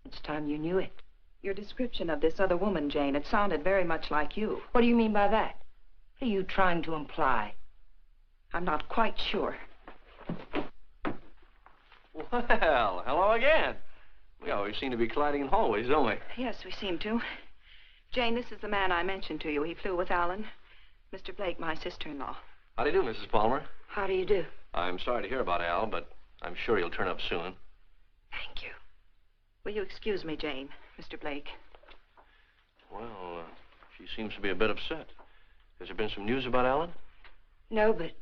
It's time you knew it. Your description of this other woman, Jane, it sounded very much like you. What do you mean by that? What are you trying to imply? I'm not quite sure. Well, hello again. We always seem to be colliding in hallways, don't we? Yes, we seem to. Jane, this is the man I mentioned to you. He flew with Alan. Mr. Blake, my sister-in-law. How do you do, Mrs. Palmer? How do you do? I'm sorry to hear about Al, but I'm sure he'll turn up soon. Thank you. Will you excuse me, Jane, Mr. Blake? Well, she seems to be a bit upset. Has there been some news about Alan? No, but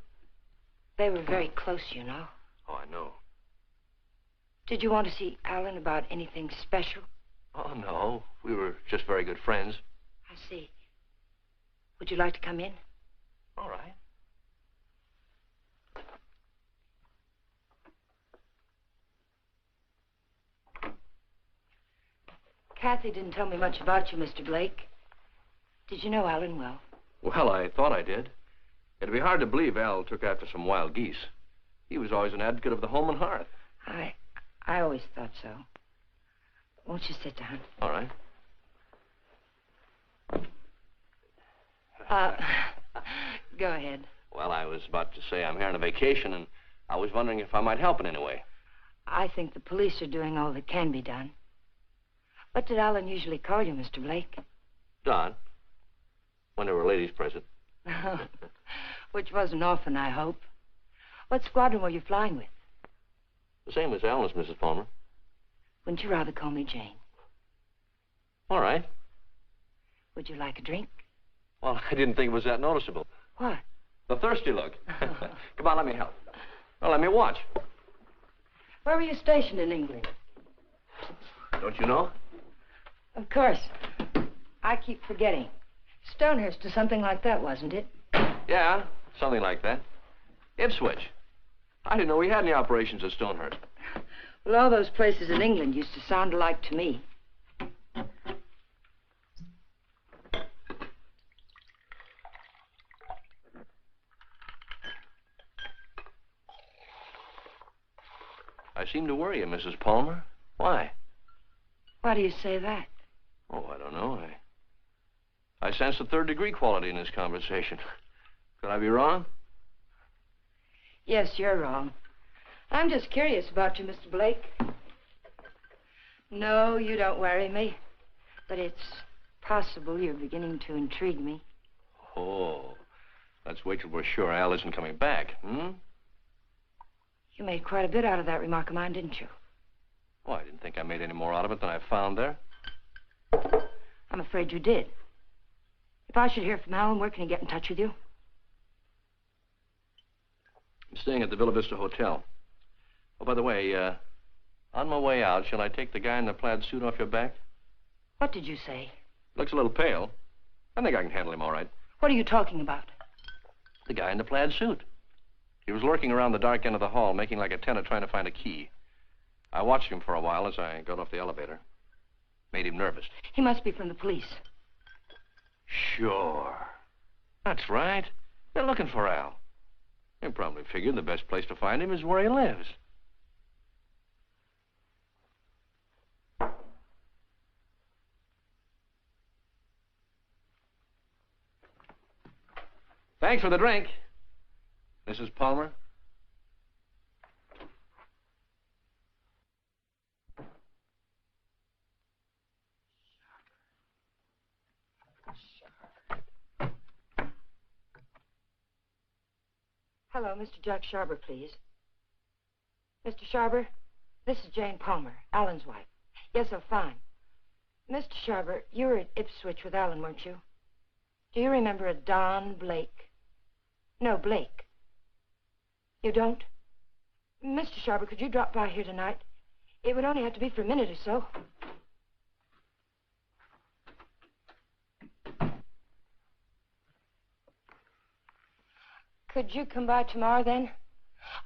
they were very close, you know. Oh, I know. Did you want to see Alan about anything special? Oh, no. We were just very good friends. Would you like to come in? All right. Kathy didn't tell me much about you, Mr. Blake. Did you know Alan well? Well, I thought I did. It'd be hard to believe Al took after some wild geese. He was always an advocate of the home and hearth. I always thought so. Won't you sit down? All right. Go ahead. Well, I was about to say I'm here on a vacation, and I was wondering if I might help in any way. I think the police are doing all that can be done. What did Alan usually call you, Mr. Blake? Don. When there were ladies present. Which wasn't often, I hope. What squadron were you flying with? The same as Alan's, Mrs. Palmer. Wouldn't you rather call me Jane? All right. Would you like a drink? Well, I didn't think it was that noticeable. What? The thirsty look. Come on, let me help. Well, let me watch. Where were you stationed in England? Don't you know? Of course. I keep forgetting. Stonehurst or something like that, wasn't it? Yeah, something like that. Ipswich. I didn't know we had any operations at Stonehurst. Well, all those places in England used to sound alike to me. I seem to worry you, Mrs. Palmer. Why? Why do you say that? Oh, I don't know. I sense a third-degree quality in this conversation. Could I be wrong? Yes, you're wrong. I'm just curious about you, Mr. Blake. No, you don't worry me. But it's possible you're beginning to intrigue me. Oh, let's wait till we're sure Al isn't coming back, hmm? You made quite a bit out of that remark of mine, didn't you? Well, I didn't think I made any more out of it than I found there. I'm afraid you did. If I should hear from Alan, where can he get in touch with you? I'm staying at the Villa Vista Hotel. Oh, by the way, on my way out, shall I take the guy in the plaid suit off your back? What did you say? Looks a little pale. I think I can handle him all right. What are you talking about? The guy in the plaid suit. He was lurking around the dark end of the hall, making like a tenant trying to find a key. I watched him for a while as I got off the elevator. Made him nervous. He must be from the police. Sure. That's right. They're looking for Al. They probably figured the best place to find him is where he lives. Thanks for the drink, Mrs. Palmer. Hello, Mr. Jack Sharber, please. Mr. Sharber, this is Jane Palmer, Alan's wife. Yes, oh, fine. Mr. Sharber, you were at Ipswich with Alan, weren't you? Do you remember a Don Blake? No, Blake. You don't? Mr. Sharber, could you drop by here tonight? It would only have to be for a minute or so. Could you come by tomorrow, then?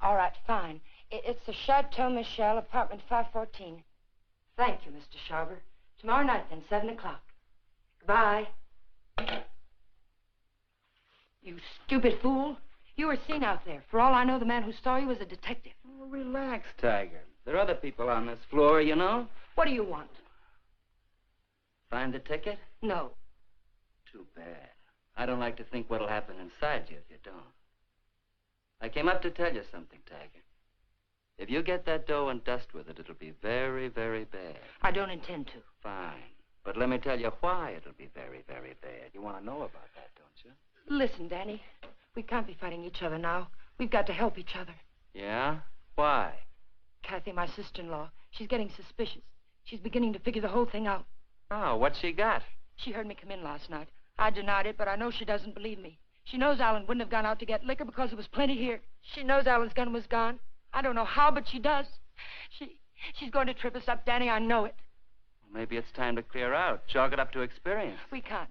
All right, fine. It's the Chateau Michel, apartment 514. Thank you, Mr. Sharber. Tomorrow night, then, 7 o'clock. Goodbye. You stupid fool. You were seen out there. For all I know, the man who saw you was a detective. Oh, relax, Tiger. There are other people on this floor, you know. What do you want? Find the ticket? No. Too bad. I don't like to think what'll happen inside you if you don't. I came up to tell you something, Tiger. If you get that dough and dust with it, it'll be very, very bad. I don't intend to. Fine. But let me tell you why it'll be very, very bad. You want to know about that, don't you? Listen, Danny. We can't be fighting each other now. We've got to help each other. Yeah? Why? Kathy, my sister-in-law, she's getting suspicious. She's beginning to figure the whole thing out. Oh, what's she got? She heard me come in last night. I denied it, but I know she doesn't believe me. She knows Alan wouldn't have gone out to get liquor because there was plenty here. She knows Alan's gun was gone. I don't know how, but she does. She's going to trip us up, Danny. I know it. Maybe it's time to chalk it up to experience. We can't.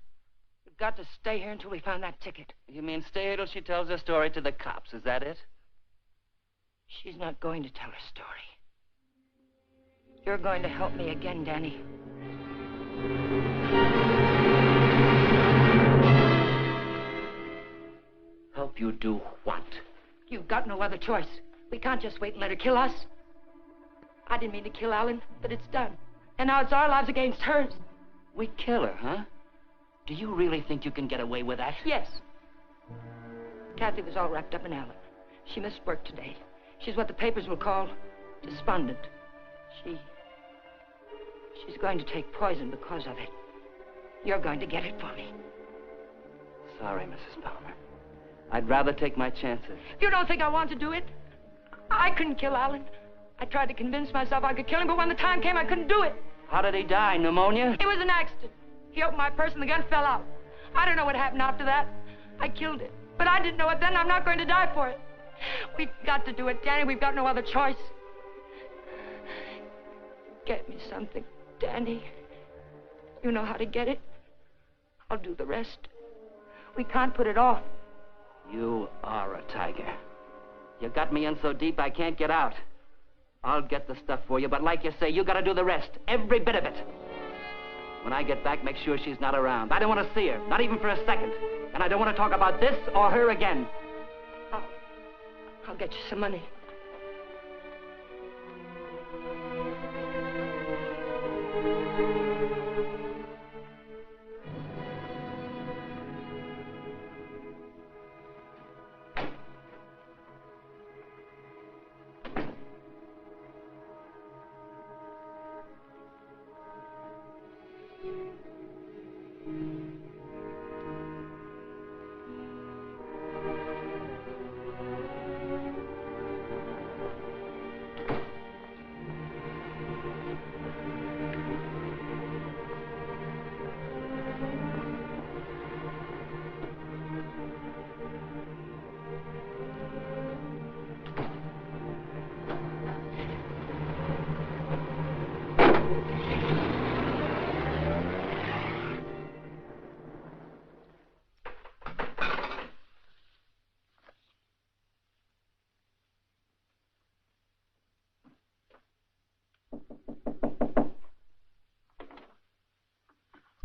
We've got to stay here until we find that ticket. You mean stay here till she tells her story to the cops, is that it? She's not going to tell her story. You're going to help me again, Danny. Help you do what? You've got no other choice. We can't just wait and let her kill us. I didn't mean to kill Alan, but it's done. And now it's our lives against hers. We kill her, huh? Do you really think you can get away with that? Yes. Kathy was all wrapped up in Alan. She missed work today. She's what the papers will call despondent. She's going to take poison because of it. You're going to get it for me. Sorry, Mrs. Palmer. I'd rather take my chances. You don't think I want to do it? I couldn't kill Alan. I tried to convince myself I could kill him, but when the time came, I couldn't do it. How did he die? Pneumonia? It was an accident. He opened my purse and the gun fell out. I don't know what happened after that. I killed it. But I didn't know it then. I'm not going to die for it. We've got to do it, Danny. We've got no other choice. Get me something, Danny. You know how to get it. I'll do the rest. We can't put it off. You are a tiger. You got me in so deep I can't get out. I'll get the stuff for you, but like you say, you gotta do the rest. Every bit of it. When I get back, make sure she's not around. I don't want to see her, not even for a second. And I don't want to talk about this or her again. I'll get you some money.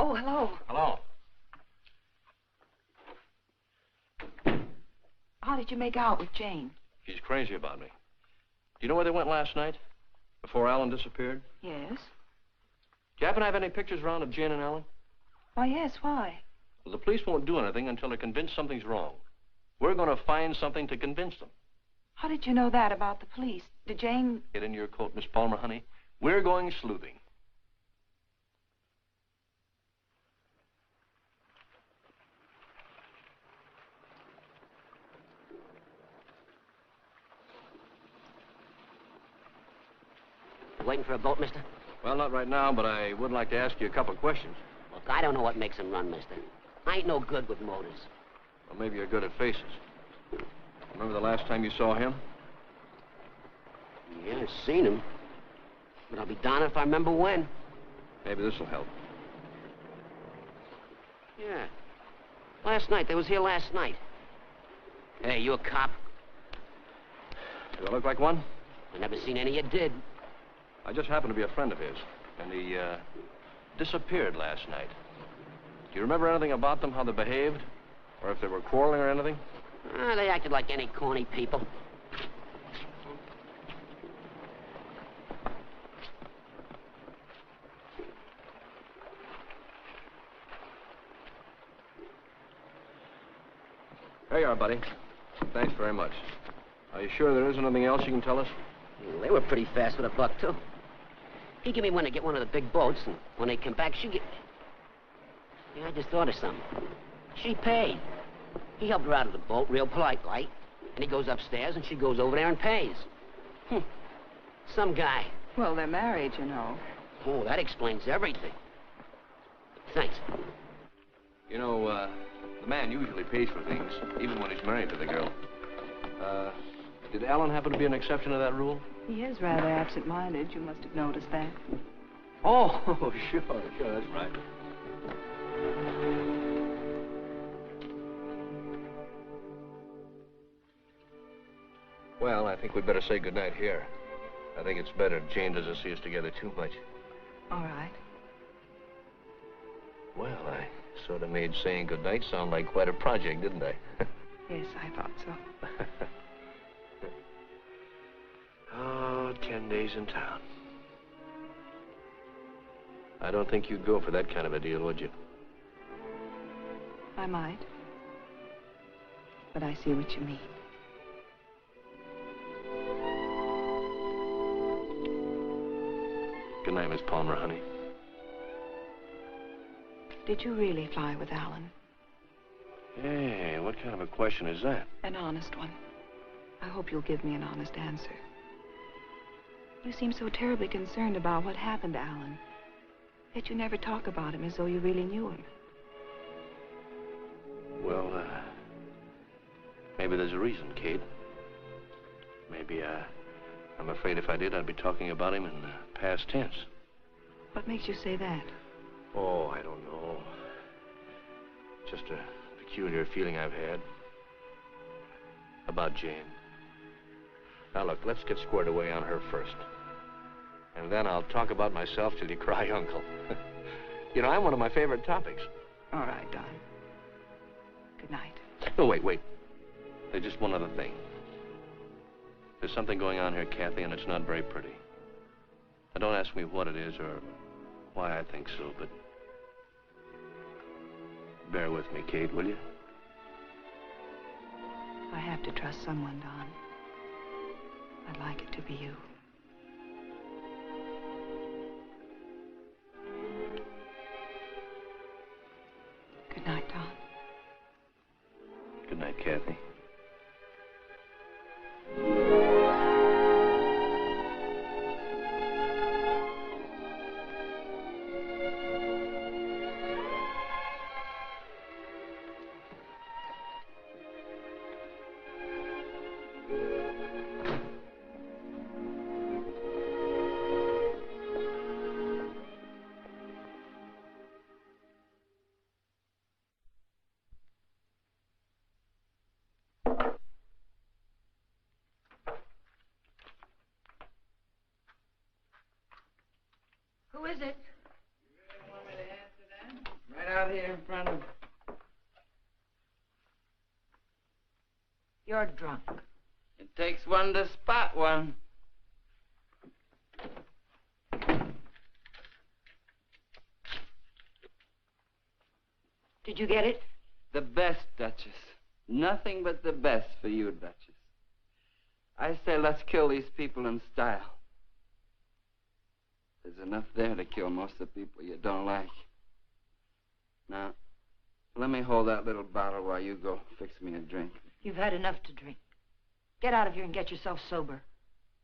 Oh, hello. Hello. How did you make out with Jane? She's crazy about me. Do you know where they went last night? Before Alan disappeared? Yes. Do you happen to have any pictures around of Jane and Alan? Why, yes, why? Well, the police won't do anything until they're convinced something's wrong. We're going to find something to convince them. How did you know that about the police? Did Jane... Get in your coat, Miss Palmer, honey. We're going sleuthing. Waiting for a boat, mister? Well, not right now, but I would like to ask you a couple of questions. Look, I don't know what makes them run, mister. I ain't no good with motors. Well, maybe you're good at faces. Remember the last time you saw him? Yeah, I've seen him. But I'll be darned if I remember when. Maybe this will help. Yeah. Last night. They was here last night. Hey, you a cop? Do I look like one? I never seen any you did. I just happened to be a friend of his, and he disappeared last night. Do you remember anything about them, how they behaved? Or if they were quarreling or anything? They acted like any corny people. There you are, buddy. Thanks very much. Are you sure there isn't anything else you can tell us? Well, they were pretty fast with a buck, too. He gave me one to get one of the big boats, and when they come back, she get... Yeah, I just thought of something. She paid. He helped her out of the boat real polite, like. And he goes upstairs, and she goes over there and pays. Some guy. Well, they're married, you know. Oh, that explains everything. Thanks. You know, the man usually pays for things, even when he's married to the girl. Did Alan happen to be an exception to that rule? He is rather absent-minded. You must have noticed that. Oh, sure, that's right. think we'd better say goodnight here. I think it's better if Jane doesn't see us together too much. All right. Well, I sort of made saying goodnight sound like quite a project, didn't I? Yes, I thought so. Oh, 10 days in town. I don't think you'd go for that kind of a deal, would you? I might. But I see what you mean. Good night, Miss Palmer, honey. Did you really fly with Alan? Hey, what kind of a question is that? An honest one. I hope you'll give me an honest answer. You seem so terribly concerned about what happened to Alan. Yet you never talk about him as though you really knew him. Well, maybe there's a reason, Kate. Maybe, I'm afraid if I did, I'd be talking about him in past tense. What makes you say that? Oh, I don't know. Just a peculiar feeling I've had about Jane. Now, look, let's get squared away on her first. And then I'll talk about myself till you cry uncle. You know, I'm one of my favorite topics. All right, Don. Good night. No, wait. There's just one other thing. There's something going on here, Kathy, and it's not very pretty. Now, don't ask me what it is or why I think so, but bear with me, Kate, will you? I have to trust someone, Don. I'd like it to be you. Good night, Don. Good night, Kathy. Who is it? You really want me to answer that? Right out here in front of... You're drunk. It takes one to spot one. Did you get it? The best, Duchess. Nothing but the best for you, Duchess. I say let's kill these people in style. There's enough there to kill most of the people you don't like. Now, let me hold that little bottle while you go fix me a drink. You've had enough to drink. Get out of here and get yourself sober.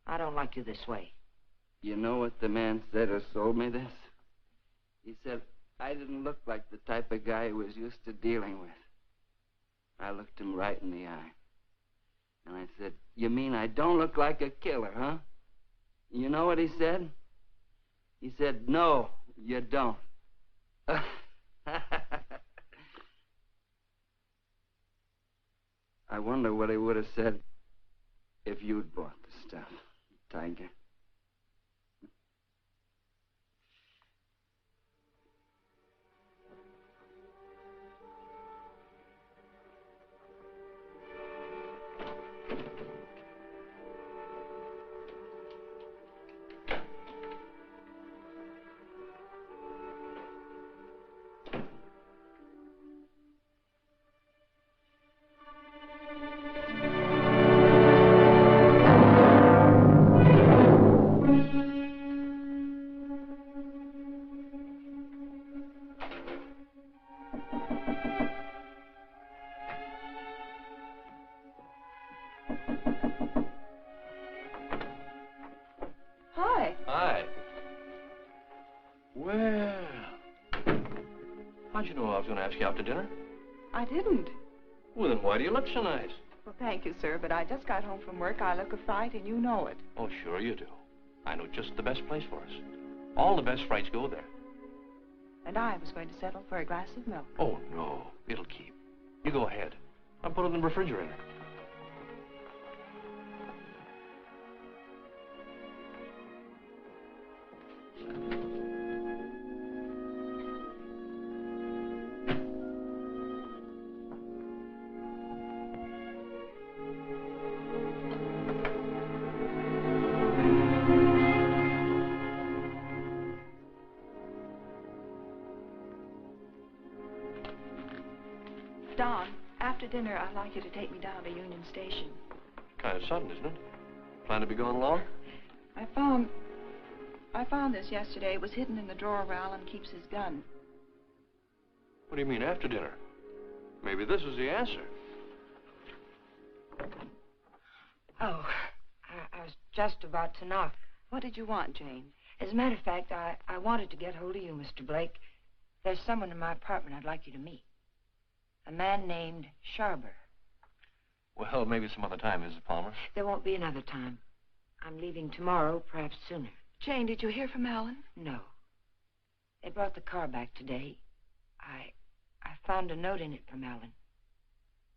I don't like you this way. You know what the man said who sold me this? He said I didn't look like the type of guy he was used to dealing with. I looked him right in the eye. And I said, you mean I don't look like a killer, huh? You know what he said? He said, no, you don't. I wonder what he would have said if you'd bought the stuff, Tiger. How'd you know I was going to ask you out to dinner? I didn't. Well, then why do you look so nice? Well, thank you, sir, but I just got home from work. I look a fright, and you know it. Oh, sure you do. I know just the best place for us. All the best frights go there. And I was going to settle for a glass of milk. Oh, no. It'll keep. You go ahead. I'll put it in the refrigerator. Don, after dinner, I'd like you to take me down to Union Station. Kind of sudden, isn't it? Plan to be going long? I found this yesterday. It was hidden in the drawer where Alan keeps his gun. What do you mean, after dinner? Maybe this is the answer. Oh, I was just about to knock. What did you want, Jane? As a matter of fact, I wanted to get hold of you, Mr. Blake. There's someone in my apartment I'd like you to meet. A man named Sharber. Well, maybe some other time, Mrs. Palmer. There won't be another time. I'm leaving tomorrow, perhaps sooner. Jane, did you hear from Alan? No. They brought the car back today. I found a note in it from Alan.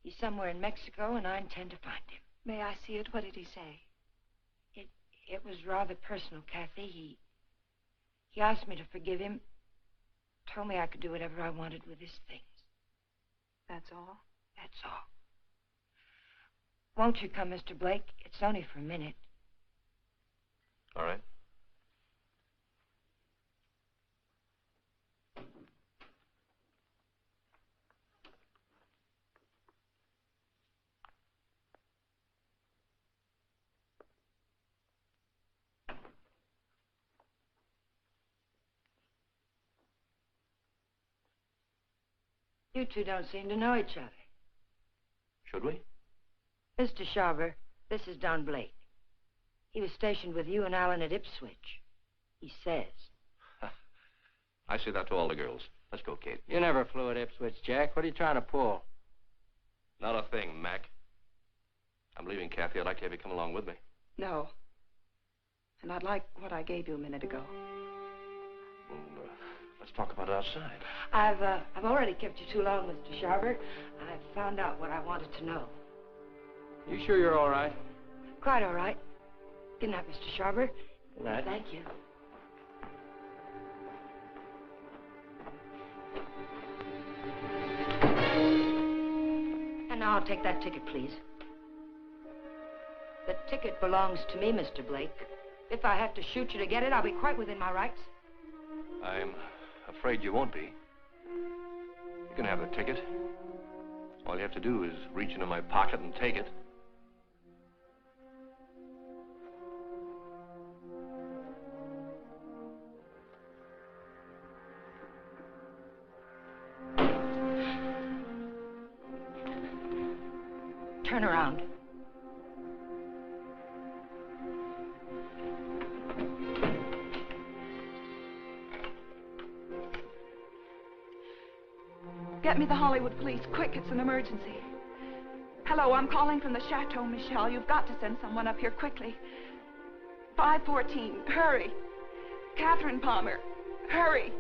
He's somewhere in Mexico, and I intend to find him. May I see it? What did he say? It was rather personal, Kathy. He asked me to forgive him. Told me I could do whatever I wanted with his things. That's all? That's all. Won't you come, Mr. Blake? It's only for a minute. All right. You two don't seem to know each other. Should we? Mr. Sharber, this is Don Blake. He was stationed with you and Alan at Ipswich. He says. I say that to all the girls. Let's go, Kate. You never flew at Ipswich, Jack. What are you trying to pull? Not a thing, Mac. I'm leaving, Kathy. I'd like to have you come along with me. No. And I'd like what I gave you a minute ago. Well, let's talk about it outside. I've already kept you too long, Mr. Sharber. I've found out what I wanted to know. You sure you're all right? Quite all right. Good night, Mr. Sharber. Good night. Thank you. And now I'll take that ticket, please. The ticket belongs to me, Mr. Blake. If I have to shoot you to get it, I'll be quite within my rights. I'm afraid you won't be. You can have the ticket. All you have to do is reach into my pocket and take it. Turn around. Get me the Hollywood police, quick, it's an emergency. Hello, I'm calling from the Chateau Michel. You've got to send someone up here quickly. 514, hurry. Catherine Palmer, hurry.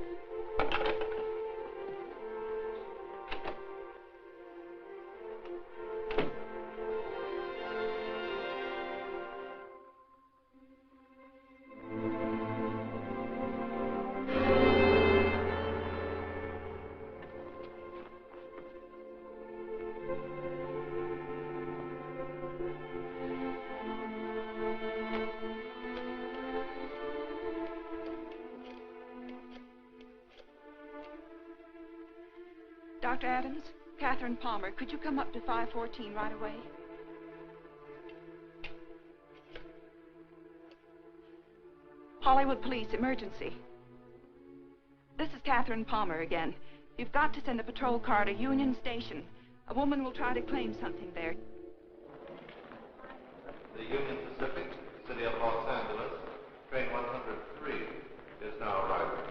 Dr. Adams, Catherine Palmer, could you come up to 514 right away? Hollywood police, emergency. This is Catherine Palmer again. You've got to send a patrol car to Union Station. A woman will try to claim something there. The Union Pacific, City of Los Angeles, train 103 is now arriving.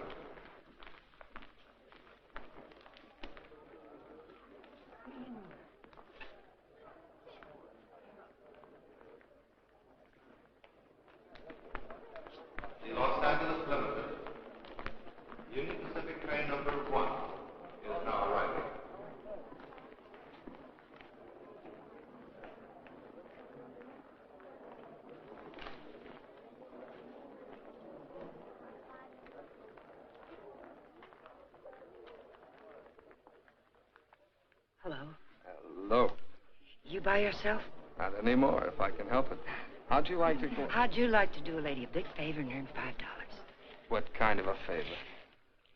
The Los Angeles Limited, Union Pacific train number 1 is now arriving. Hello. Hello. You by yourself? Not anymore, if I can help it. How'd you like to go? How'd you like to do a lady a big favor and earn $5? What kind of a favor?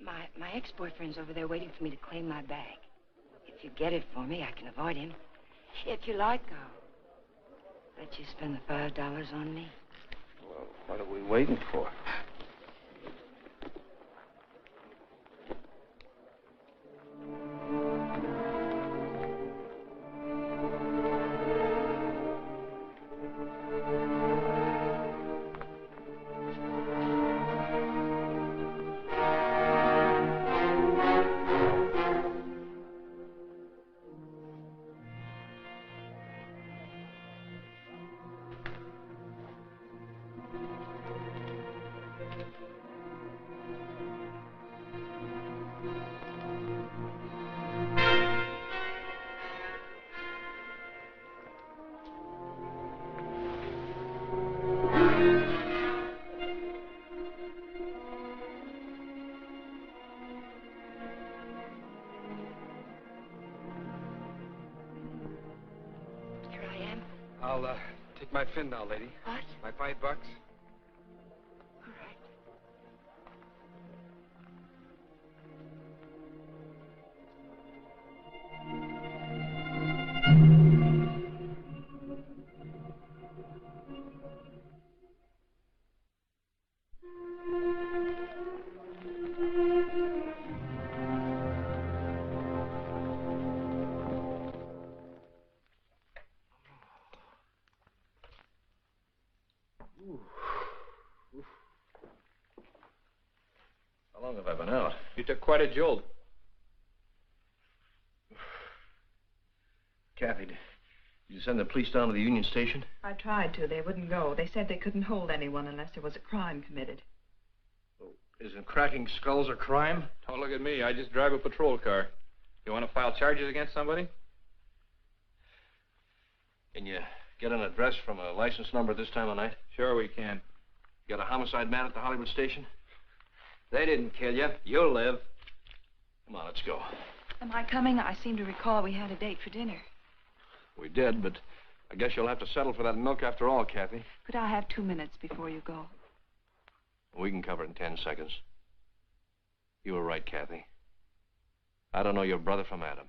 My ex-boyfriend's over there waiting for me to claim my bag. It's If you get it for me, I can avoid him. If you like, I'll let you spend the $5 on me. Well, what are we waiting for? I'll take my fin now, lady. What? My $5. All right. How long have I been out? You took quite a jolt. Kathy, did you send the police down to the Union Station? I tried to. They wouldn't go. They said they couldn't hold anyone unless there was a crime committed. Well, isn't cracking skulls a crime? Don't look at me. I just drive a patrol car. You want to file charges against somebody? Can you get an address from a license number this time of night? Sure we can. You got a homicide man at the Hollywood station? They didn't kill you. You'll live. Come on, let's go. Am I coming? I seem to recall we had a date for dinner. We did, but I guess you'll have to settle for that milk after all, Kathy. Could I have 2 minutes before you go? We can cover it in 10 seconds. You were right, Kathy. I don't know your brother from Adam.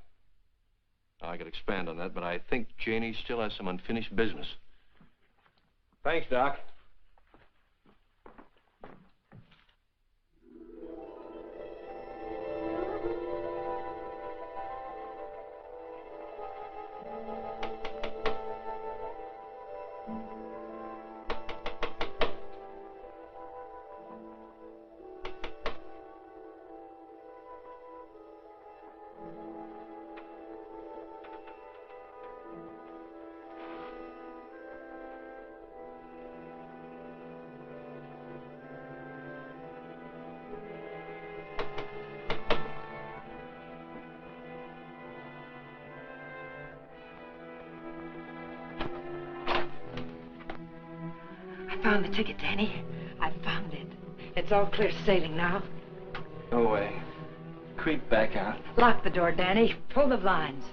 Now, I could expand on that, but I think Janie still has some unfinished business. Thanks, Doc. I found the ticket, Danny. I found it. It's all clear sailing now. Go away. Creep back out. Lock the door, Danny. Pull the blinds.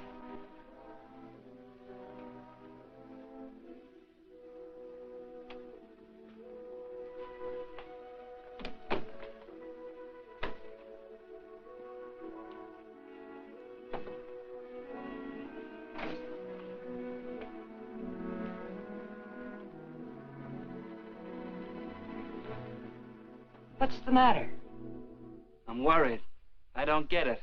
What's the matter? I'm worried. I don't get it.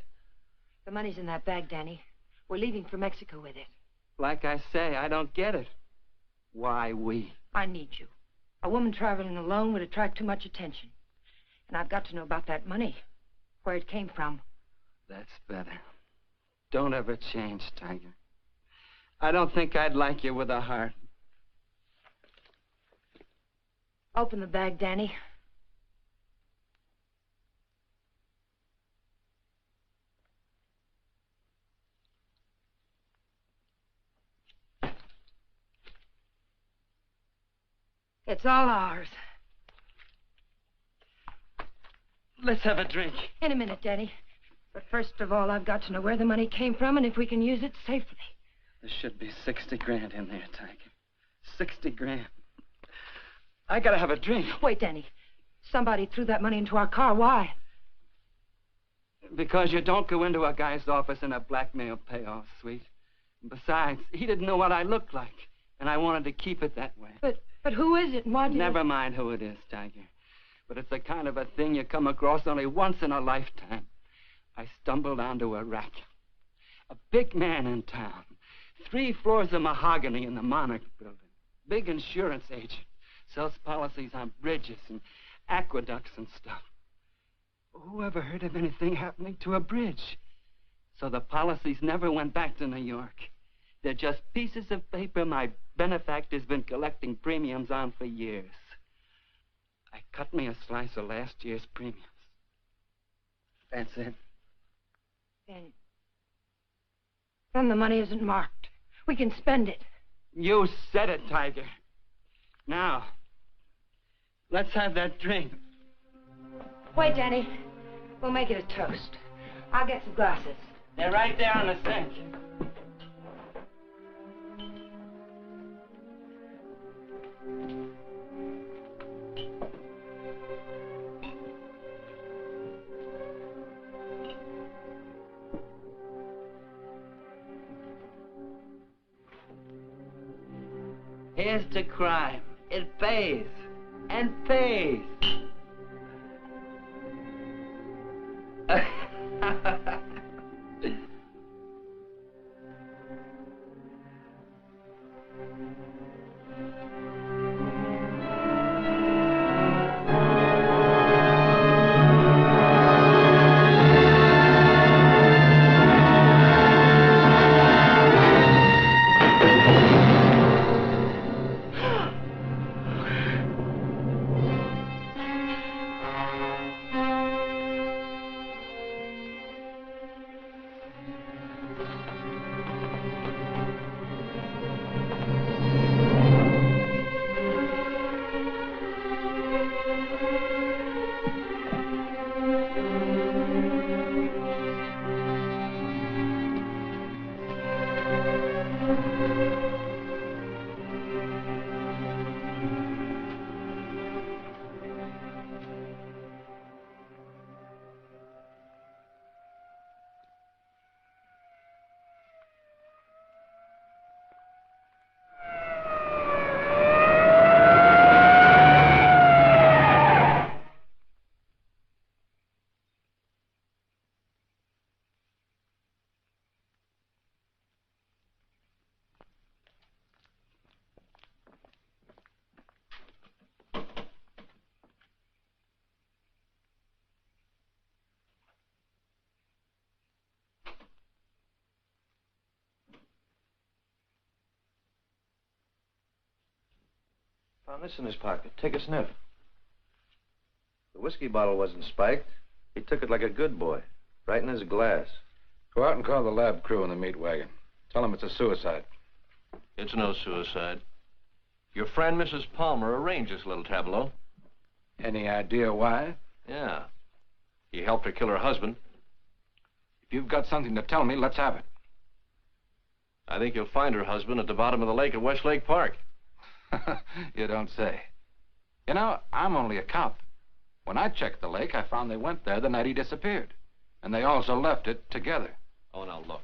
The money's in that bag, Danny. We're leaving for Mexico with it. Like I say, I don't get it. Why we? I need you. A woman traveling alone would attract too much attention. And I've got to know about that money. Where it came from. That's better. Don't ever change, Tiger. I don't think I'd like you with a heart. Open the bag, Danny. It's all ours. Let's have a drink. In a minute, Danny. But first of all, I've got to know where the money came from and if we can use it safely. There should be 60 grand in there, Tiger. 60 grand. I gotta have a drink. Wait, Danny. Somebody threw that money into our car. Why? Because you don't go into a guy's office in a blackmail payoff, sweet. Besides, he didn't know what I looked like, and I wanted to keep it that way. But who is it, and why do you... Never mind who it is, Tiger. But it's the kind of a thing you come across only once in a lifetime. I stumbled onto a rat. A big man in town. 3 floors of mahogany in the Monarch building. Big insurance agent. Sells policies on bridges and aqueducts and stuff. Who ever heard of anything happening to a bridge? So the policies never went back to New York. They're just pieces of paper my benefactor's been collecting premiums on for years. I cut me a slice of last year's premiums. That's it. Then the money isn't marked. We can spend it. You said it, Tiger. Now, let's have that drink. Wait, Danny. We'll make it a toast. I'll get some glasses. They're right there on the sink. Here's to crime. It pays. And pays. Found this in his pocket. Take a sniff. The whiskey bottle wasn't spiked. He took it like a good boy, right in his glass. Go out and call the lab crew in the meat wagon. Tell them it's a suicide. It's no suicide. Your friend, Mrs. Palmer, arranged this little tableau. Any idea why? Yeah. He helped her kill her husband. If you've got something to tell me, let's have it. I think you'll find her husband at the bottom of the lake at Westlake Park. You don't say. You know, I'm only a cop. When I checked the lake, I found they went there the night he disappeared. And they also left it together. Oh, now look.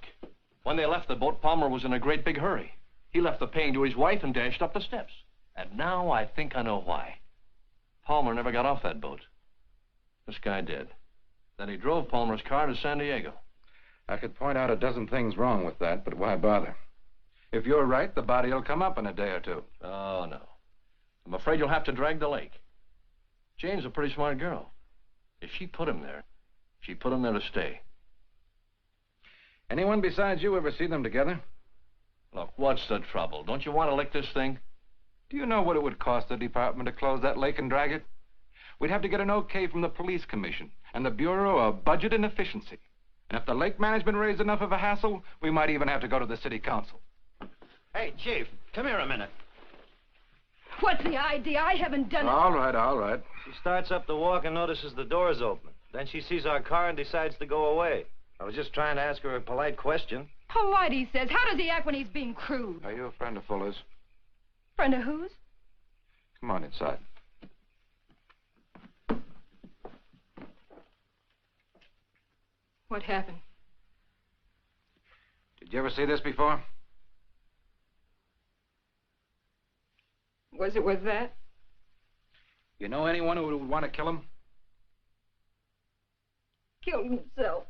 When they left the boat, Palmer was in a great big hurry. He left the paying to his wife and dashed up the steps. And now I think I know why. Palmer never got off that boat. This guy did. Then he drove Palmer's car to San Diego. I could point out a dozen things wrong with that, but why bother? If you're right, the body will come up in a day or two. Oh, no. I'm afraid you'll have to drag the lake. Jane's a pretty smart girl. If she put him there, she put him there to stay. Anyone besides you ever see them together? Look, what's the trouble? Don't you want to lick this thing? Do you know what it would cost the department to close that lake and drag it? We'd have to get an okay from the police commission and the Bureau of Budget and Efficiency. And if the lake management raised enough of a hassle, we might even have to go to the city council. Hey, Chief, come here a minute. What's the idea? I haven't done it. All right, all right. She starts up the walk and notices the door's open. Then she sees our car and decides to go away. I was just trying to ask her a polite question. Polite, he says. How does he act when he's being crude? Are you a friend of Fuller's? Friend of whose? Come on inside. What happened? Did you ever see this before? Was it with that? You know anyone who would want to kill him? Killed himself.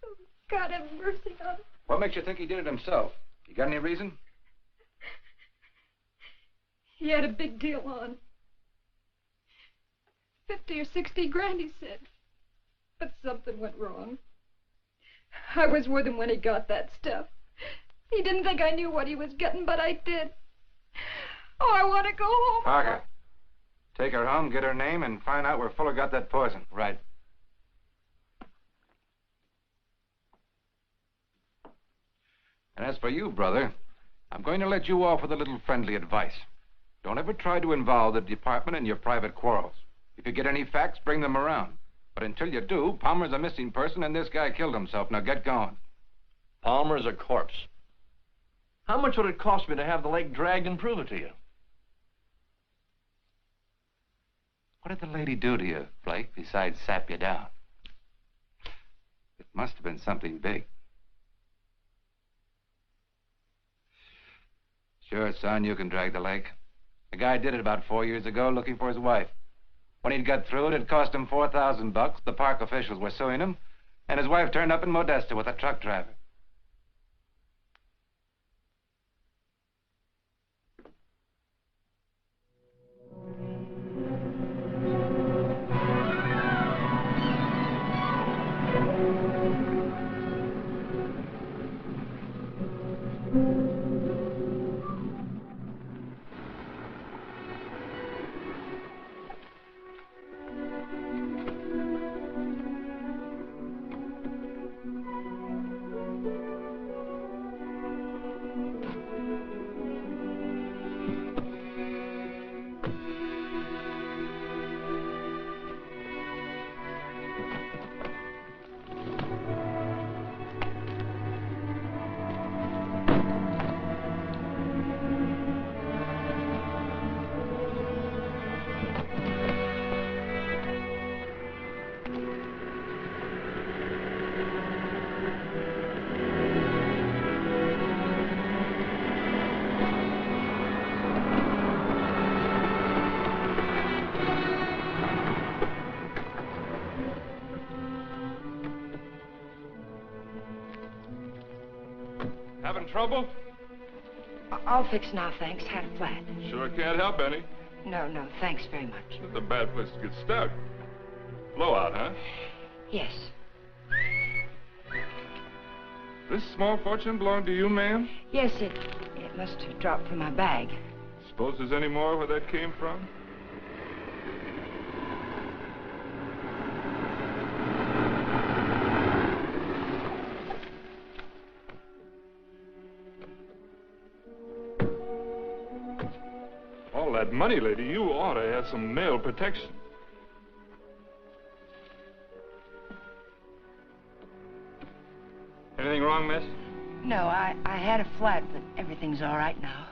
Oh, God have mercy on him. What makes you think he did it himself? You got any reason? He had a big deal on. 50 or 60 grand, he said. But something went wrong. I was with him when he got that stuff. He didn't think I knew what he was getting, but I did. Oh, I want to go home. Parker, take her home, get her name, and find out where Fuller got that poison. Right. And as for you, brother, I'm going to let you off with a little friendly advice. Don't ever try to involve the department in your private quarrels. If you get any facts, bring them around. But until you do, Palmer's a missing person and this guy killed himself. Now get going. Palmer's a corpse. How much would it cost me to have the lake dragged and prove it to you? What did the lady do to you, Blake, besides sap you down? It must have been something big. Sure, son, you can drag the lake. The guy did it about 4 years ago looking for his wife. When he'd got through it cost him $4,000. The park officials were suing him, and his wife turned up in Modesto with a truck driver. Having trouble? All fixed now, thanks. Had a flat. Sure can't help any. No, thanks very much. It's a bad place to get stuck. Blowout, huh? Yes. This small fortune belonged to you, ma'am? Yes, it must have dropped from my bag. Suppose there's any more where that came from? All that money, lady, you ought to have some mail protection. Anything wrong, miss? No, I had a flat, but everything's all right now.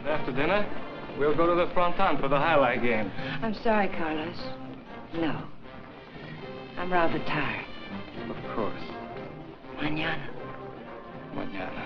After dinner, we'll go to the fronton for the highlight game. I'm sorry, Carlos. No. I'm rather tired. Of course. Mañana. Mañana.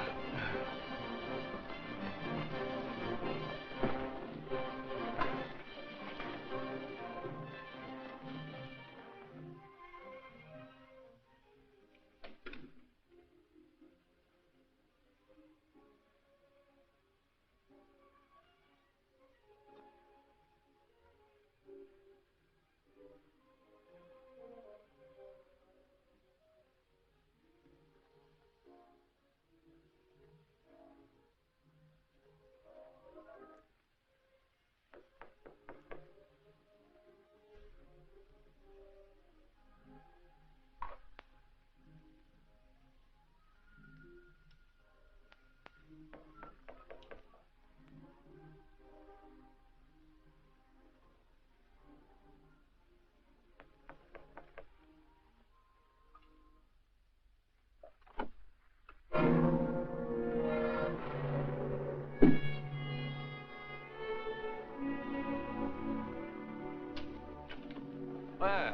Well,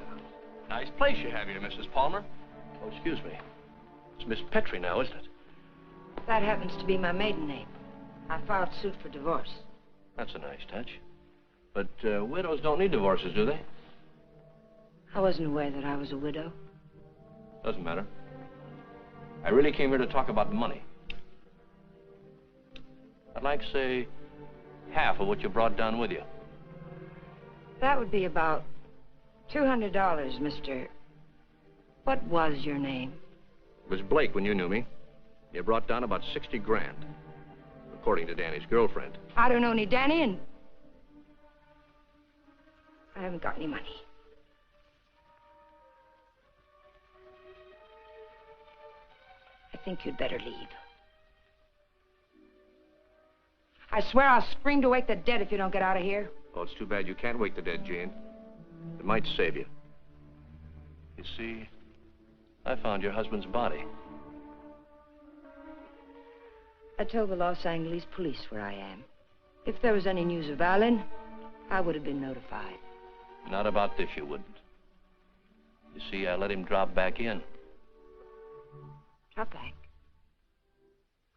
nice place you have here, Mrs. Palmer. Oh, excuse me. It's Miss Petrie now, isn't it? That happens to be my maiden name. I filed suit for divorce. That's a nice touch. But widows don't need divorces, do they? I wasn't aware that I was a widow. Doesn't matter. I really came here to talk about money. I'd like, say, half of what you brought down with you. That would be about $200, Mr. What was your name? It was Blake when you knew me. You brought down about 60 grand, according to Danny's girlfriend. I don't know any Danny, and I haven't got any money. I think you'd better leave. I swear I'll scream to wake the dead if you don't get out of here. Oh, it's too bad you can't wake the dead, Jane. It might save you. You see, I found your husband's body. I told the Los Angeles police where I am. If there was any news of Alan, I would have been notified. Not about this, you wouldn't. You see, I let him drop back in. Drop back?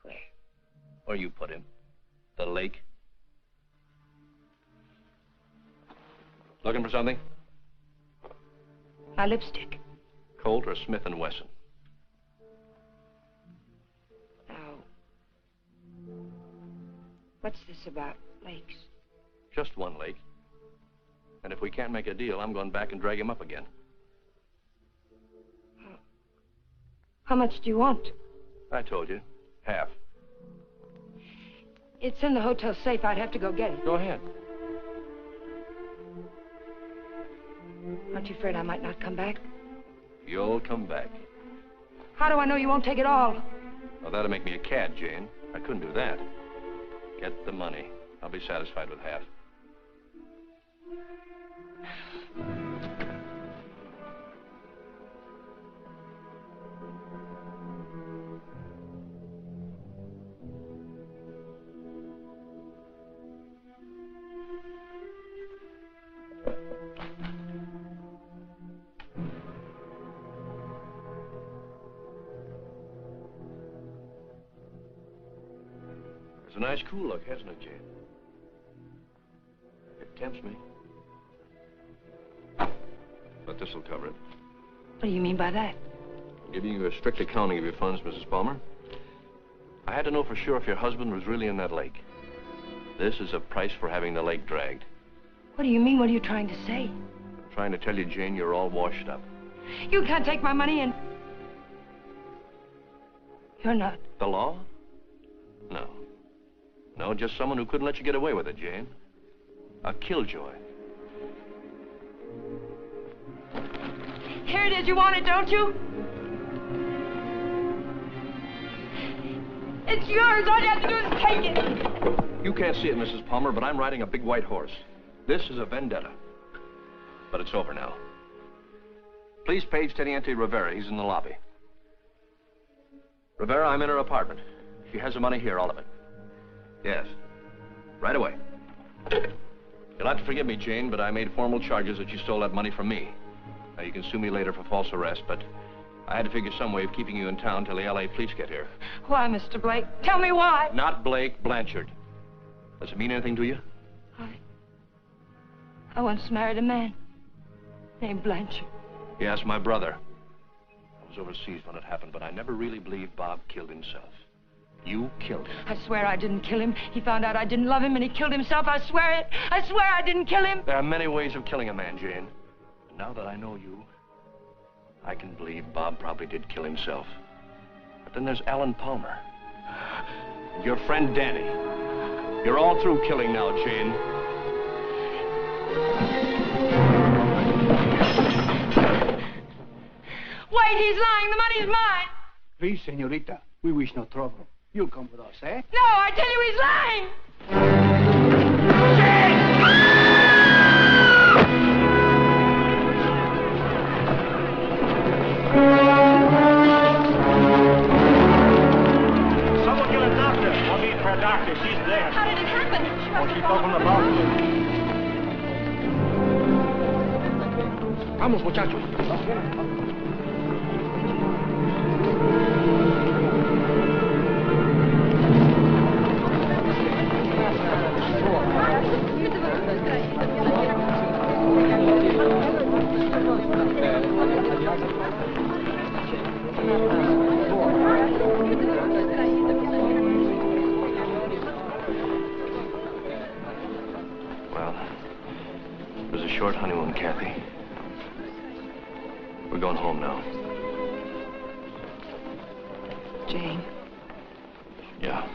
Where? Where you put him. The lake. Looking for something? My lipstick. Colt or Smith & Wesson? Now, what's this about lakes? Just one lake. And if we can't make a deal, I'm going back and drag him up again. How much do you want? I told you. Half. It's in the hotel safe. I'd have to go get it. Go ahead. Aren't you afraid I might not come back? You'll come back. How do I know you won't take it all? Well, that'll make me a cad, Jane. I couldn't do that. Get the money. I'll be satisfied with half. It's a nice cool look, hasn't it, Jane? It tempts me. But this'll cover it. What do you mean by that? I'm giving you a strict accounting of your funds, Mrs. Palmer. I had to know for sure if your husband was really in that lake. This is a price for having the lake dragged. What do you mean? What are you trying to say? I'm trying to tell you, Jane, you're all washed up. You can't take my money and... You're not. The law? No. No, just someone who couldn't let you get away with it, Jane. A killjoy. Here it is. You want it, don't you? It's yours. All you have to do is take it. You can't see it, Mrs. Palmer, but I'm riding a big white horse. This is a vendetta. But it's over now. Please page Teniente Rivera. He's in the lobby. Rivera, I'm in her apartment. She has the money here, all of it. Yes. Right away. You'll have to forgive me, Jane, but I made formal charges that you stole that money from me. Now, you can sue me later for false arrest, but I had to figure some way of keeping you in town till the L.A. police get here. Why, Mr. Blake? Tell me why. Not Blake, Blanchard. Does it mean anything to you? I once married a man named Blanchard. Yes, my brother. I was overseas when it happened, but I never really believed Bob killed himself. You killed him. I swear I didn't kill him. He found out I didn't love him and he killed himself. I swear it. I swear I didn't kill him. There are many ways of killing a man, Jane. And now that I know you, I can believe Bob probably did kill himself. But then there's Alan Palmer. And your friend Danny. You're all through killing now, Jane. Wait, he's lying. The money's mine. Please, señorita. We wish no trouble. You'll come with us, eh? No, I tell you he's lying. Someone get a doctor. I'll meet her doctor. She's there. How did it happen? Oh, she's up on the balcony. Vamos, muchachos. Well, it was a short honeymoon, Kathy. We're going home now. Jane. Yeah.